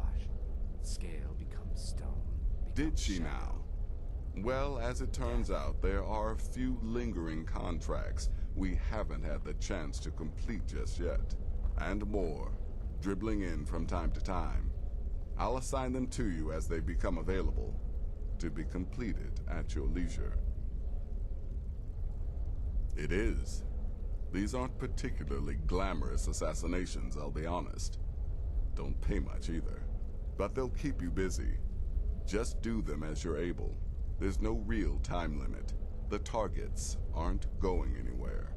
Scale becomes stone. Did she now? Well, as it turns out, there are a few lingering contracts we haven't had the chance to complete just yet. And more, dribbling in from time to time. I'll assign them to you as they become available, to be completed at your leisure. It is. These aren't particularly glamorous assassinations, I'll be honest. Don't pay much either. But they'll keep you busy. Just do them as you're able. There's no real time limit. The targets aren't going anywhere.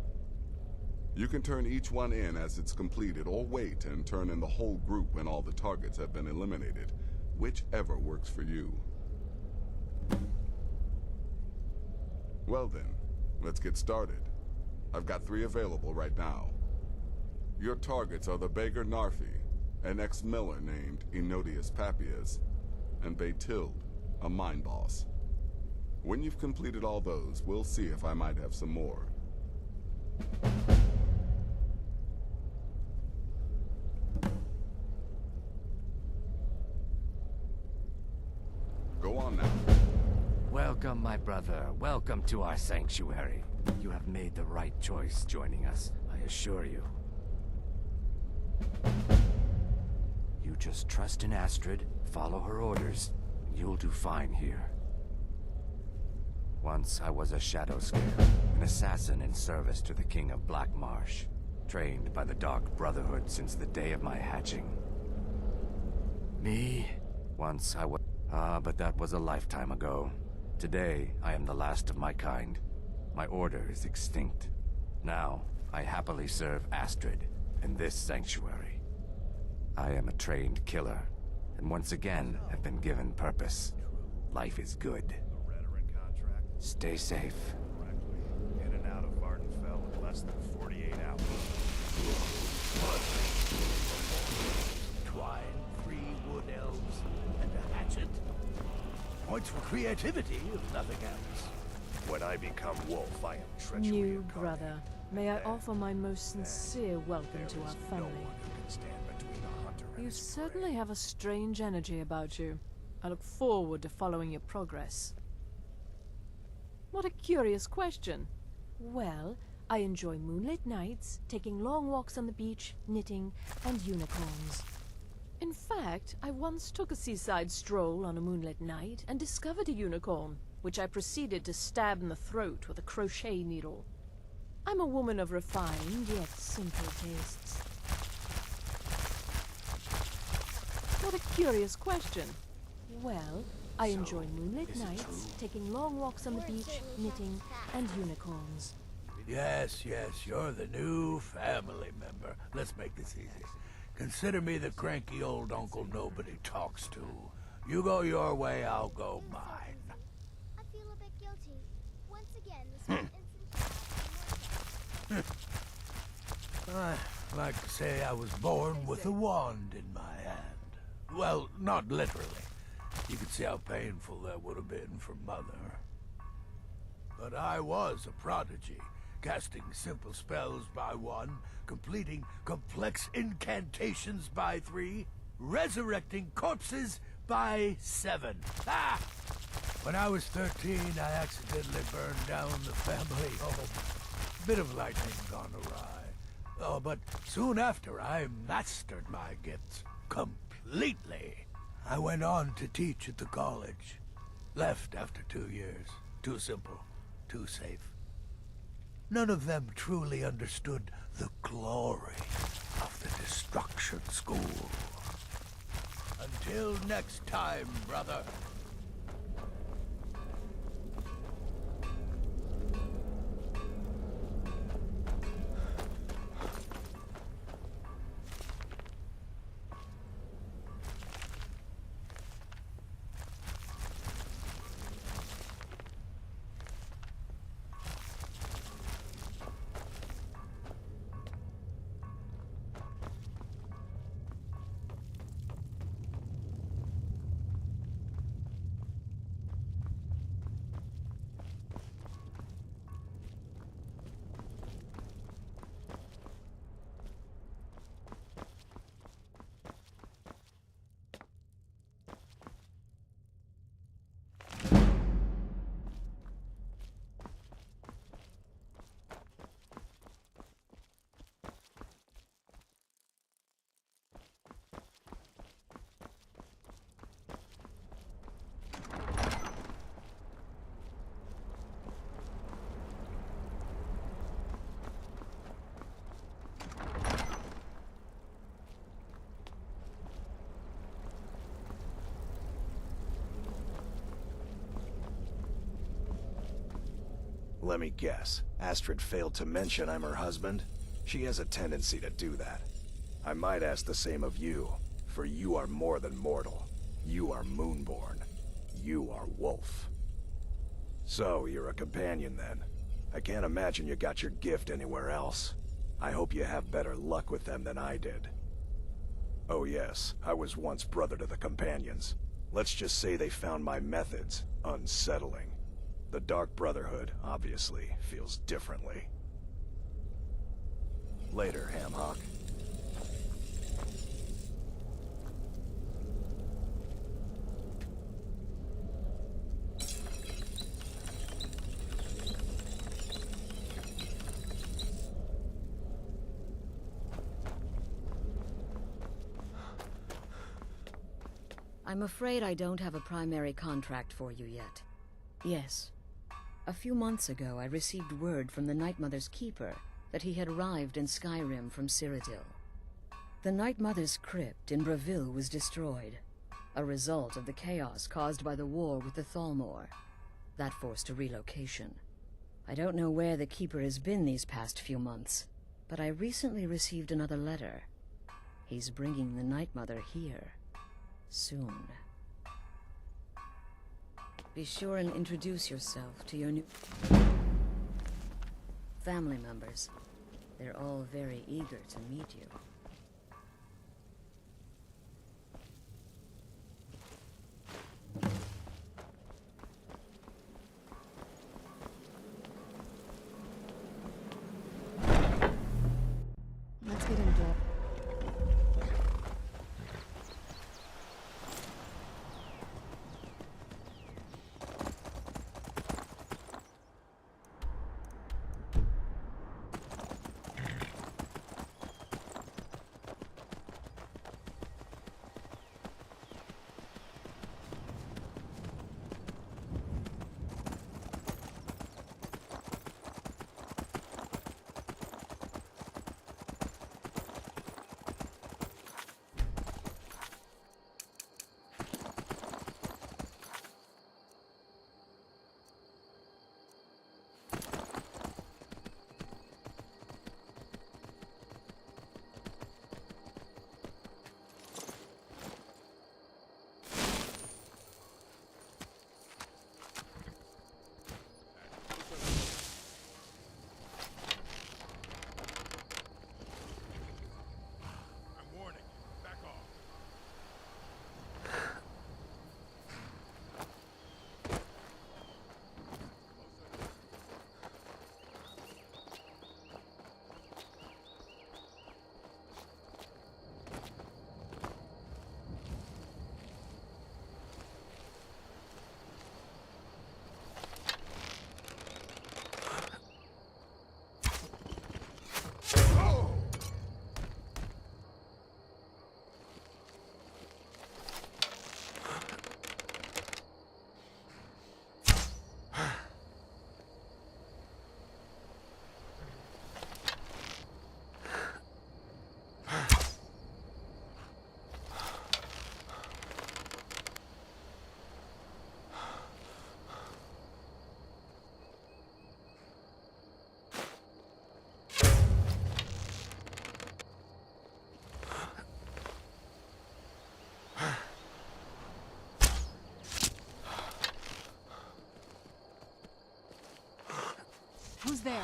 You can turn each one in as it's completed, or wait and turn in the whole group when all the targets have been eliminated. Whichever works for you. Well then, let's get started. I've got 3 available right now. Your targets are the beggar Narfi, an ex-miller named Enodius Papias, and Baytild, a mine boss. When you've completed all those, we'll see if I might have some more. Go on now. Welcome, my brother. Welcome to our sanctuary. You have made the right choice joining us, I assure you. You just trust in Astrid, follow her orders, and you'll do fine here. Once I was a shadow scale, an assassin in service to the King of Black Marsh, trained by the Dark Brotherhood since the day of my hatching. Me? Once I was... but that was a lifetime ago. Today, I am the last of my kind. My order is extinct. Now, I happily serve Astrid in this sanctuary. I am a trained killer, and once again have been given purpose. Life is good. Stay safe. In and out of Vardenfell in less than 48 hours. Twine, 3 wood elves, and a hatchet. Points for creativity, if nothing else. When I become wolf, I am treachery. New brother, may I offer my most sincere welcome to our family. You certainly have a strange energy about you. I look forward to following your progress. What a curious question. Well, I enjoy moonlit nights, taking long walks on the beach, knitting, and unicorns. In fact, I once took a seaside stroll on a moonlit night and discovered a unicorn, which I proceeded to stab in the throat with a crochet needle. I'm a woman of refined yet simple tastes. What a curious question. Well, I enjoy moonlit nights, taking long walks on the beach, knitting, and unicorns. Yes, you're the new family member. Let's make this easy. Consider me the cranky old uncle nobody talks to. You go your way, I'll go mine. I feel a bit guilty. Once again, this is I like to say I was born with a wand in my hand. Well, not literally. You could see how painful that would have been for Mother. But I was a prodigy, casting simple spells by 1, completing complex incantations by 3, resurrecting corpses by 7. Ah! When I was 13, I accidentally burned down the family home. Bit of lightning gone awry. Oh, but soon after, I mastered my gifts completely. I went on to teach at the college. Left after 2 years. Too simple. Too safe. None of them truly understood the glory of the Destruction School. Until next time, brother. Let me guess. Astrid failed to mention I'm her husband? She has a tendency to do that. I might ask the same of you, for you are more than mortal. You are Moonborn. You are Wolf. So, you're a companion then. I can't imagine you got your gift anywhere else. I hope you have better luck with them than I did. Oh yes, I was once brother to the companions. Let's just say they found my methods unsettling. The Dark Brotherhood, obviously, feels differently. Later, Hamhock. I'm afraid I don't have a primary contract for you yet. Yes. A few months ago, I received word from the Night Mother's keeper that he had arrived in Skyrim from Cyrodiil. The Night Mother's crypt in Bravil was destroyed, a result of the chaos caused by the war with the Thalmor. That forced a relocation. I don't know where the keeper has been these past few months, but I recently received another letter. He's bringing the Night Mother here. Soon. Be sure and introduce yourself to your new family members. They're all very eager to meet you. Let's get indoors. Who's there?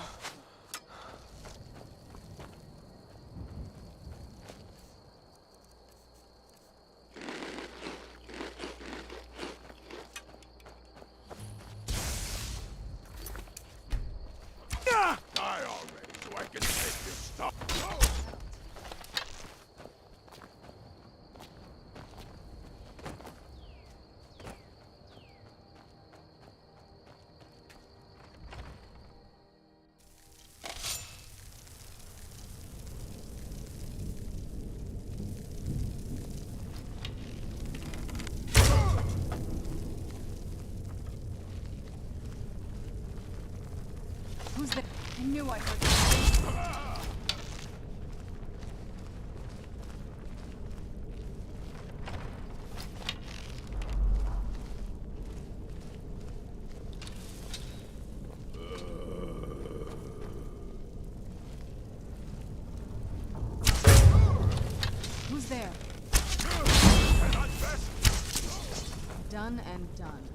Die already so I can take this stuff. Who's there? I knew I heard done and done.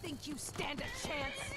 Think you stand a chance?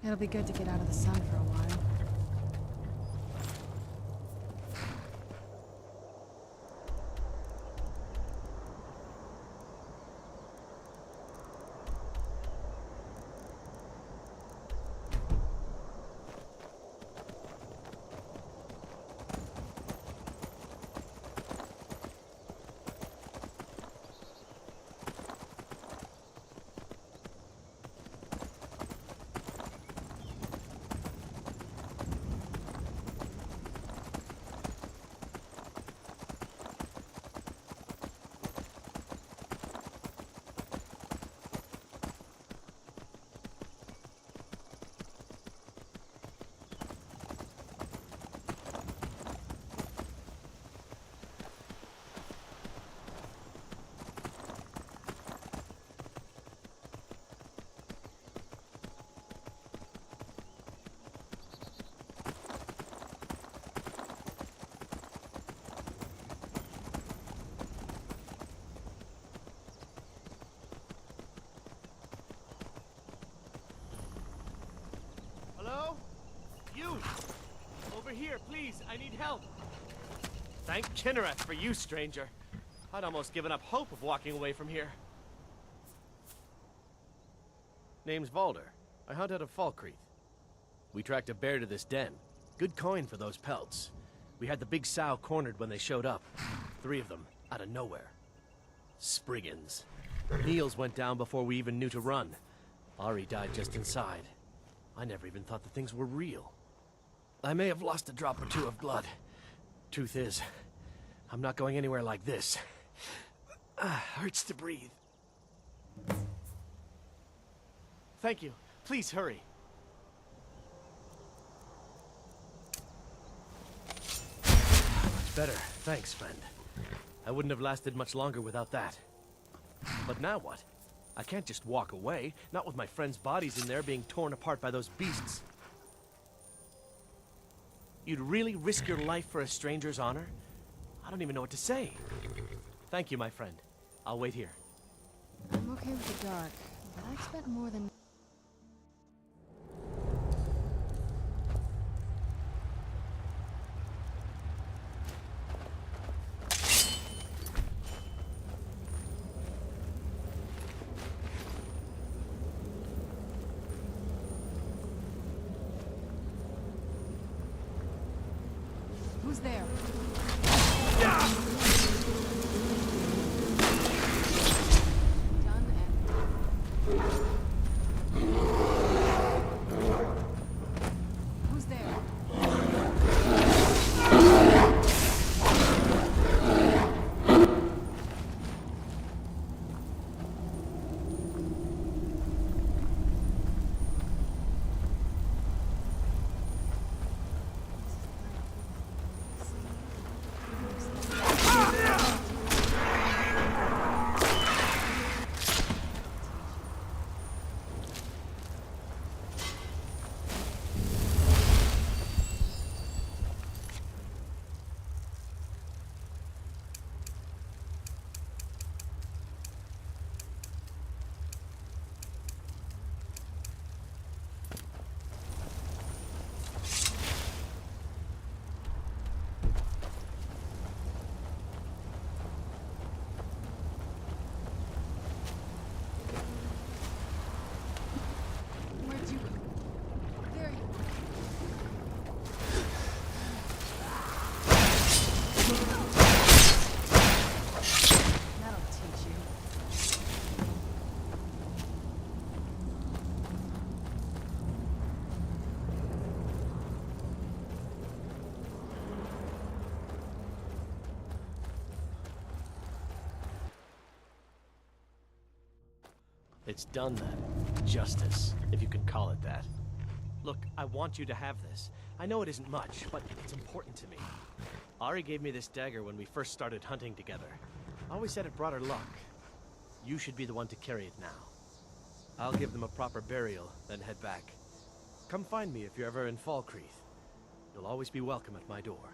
It'll be good to get out of the sun for a while. Hello? You! Over here, please, I need help. Thank Kinnereth for you, stranger. I'd almost given up hope of walking away from here. Name's Valder. I hunt out of Falkreath. We tracked a bear to this den. Good coin for those pelts. We had the big sow cornered when they showed up. 3 of them, out of nowhere. Spriggans. Niels went down before we even knew to run. Ari died just inside. I never even thought the things were real. I may have lost a drop or 2 of blood. Truth is, I'm not going anywhere like this. Hurts to breathe. Thank you. Please hurry. Much better. Thanks, friend. I wouldn't have lasted much longer without that. But now what? I can't just walk away, not with my friends' bodies in there being torn apart by those beasts. You'd really risk your life for a stranger's honor? I don't even know what to say. Thank you, my friend. I'll wait here. I'm okay with the dark, but I've spent more than... Who's there? Who's there? Where'd you go? There you That'll teach you. It's done then. Justice, if you can call it that. Look, I want you to have this. I know it isn't much, but it's important to me. Ari gave me this dagger when we first started hunting together. I always said it brought her luck. You should be the one to carry it now. I'll give them a proper burial, then head back. Come find me if you're ever in Falkreath. You'll always be welcome at my door.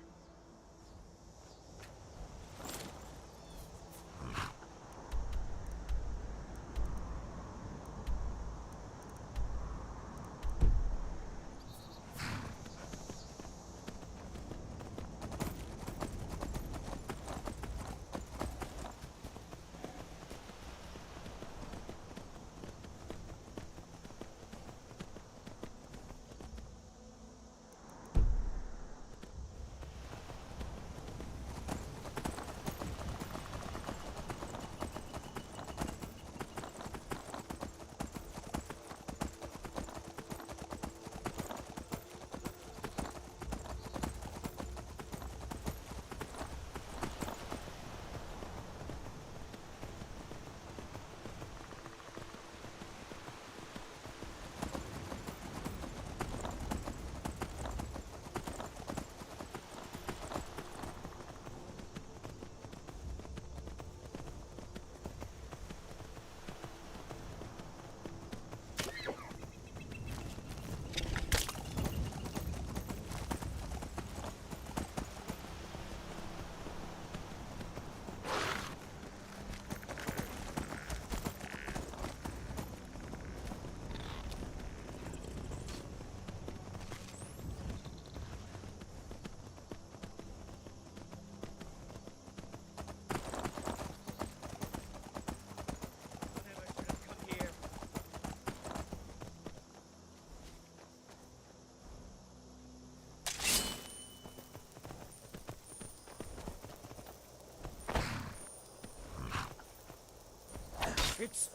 It's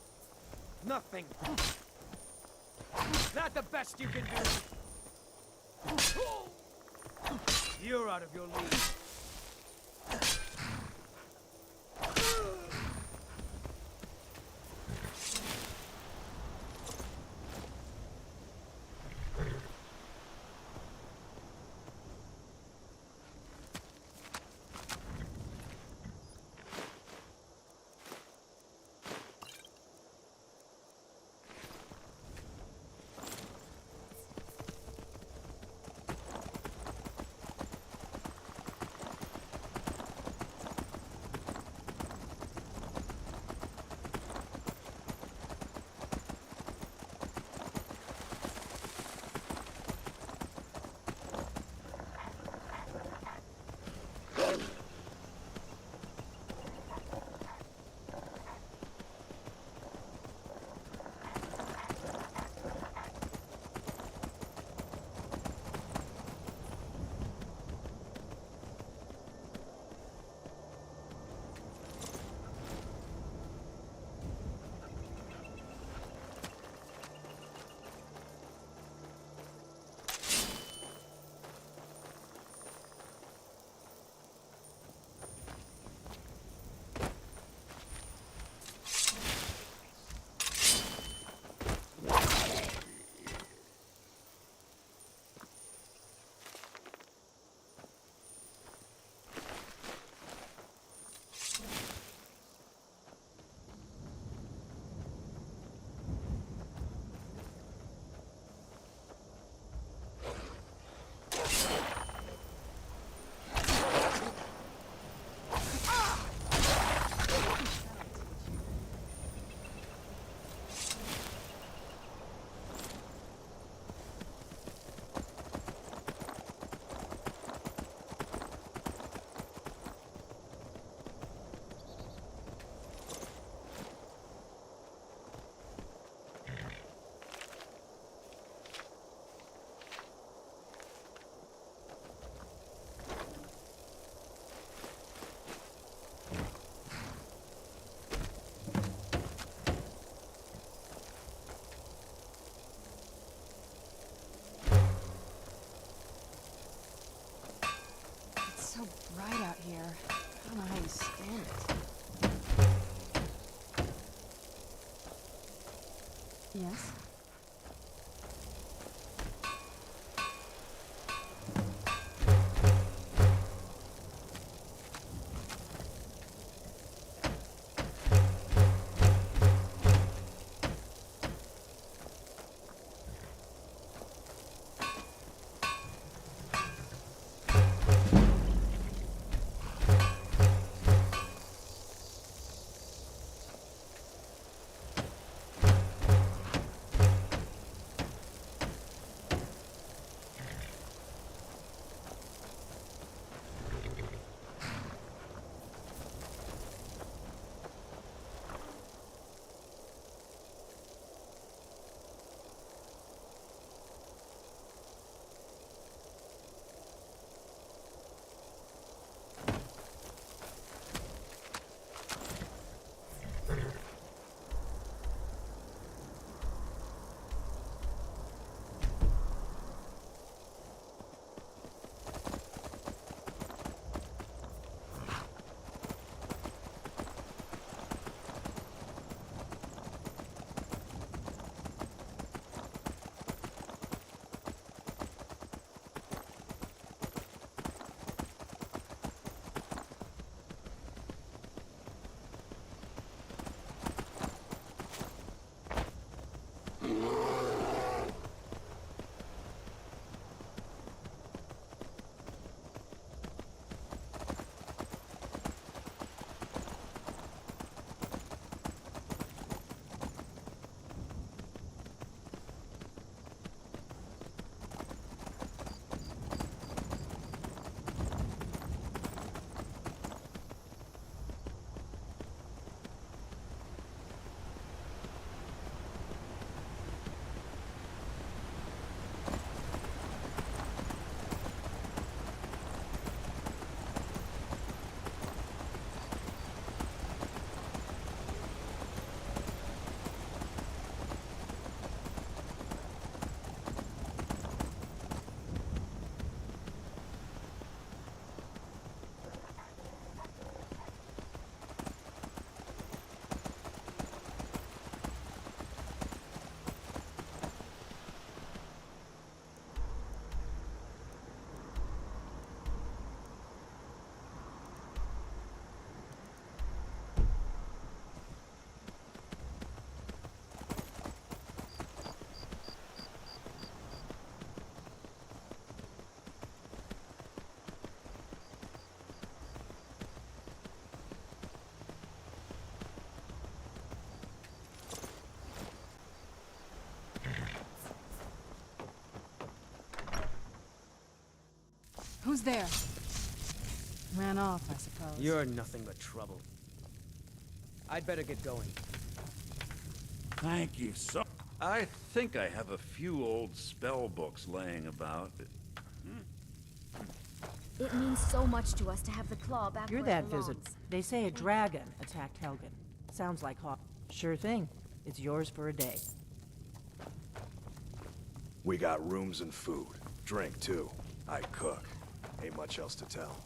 nothing. That the best you can do? You're out of your league. So bright out here. I don't know how you stand it. Yes? Who's there? Ran off, I suppose. You're nothing but trouble. I'd better get going. Thank you so... I think I have a few old spell books laying about. It means so much to us to have the claw back You're where that it belongs. visit. They say a dragon attacked Helgen. Sounds like Hawk. Sure thing. It's yours for a day. We got rooms and food. Drink, too. I cook. Ain't much else to tell.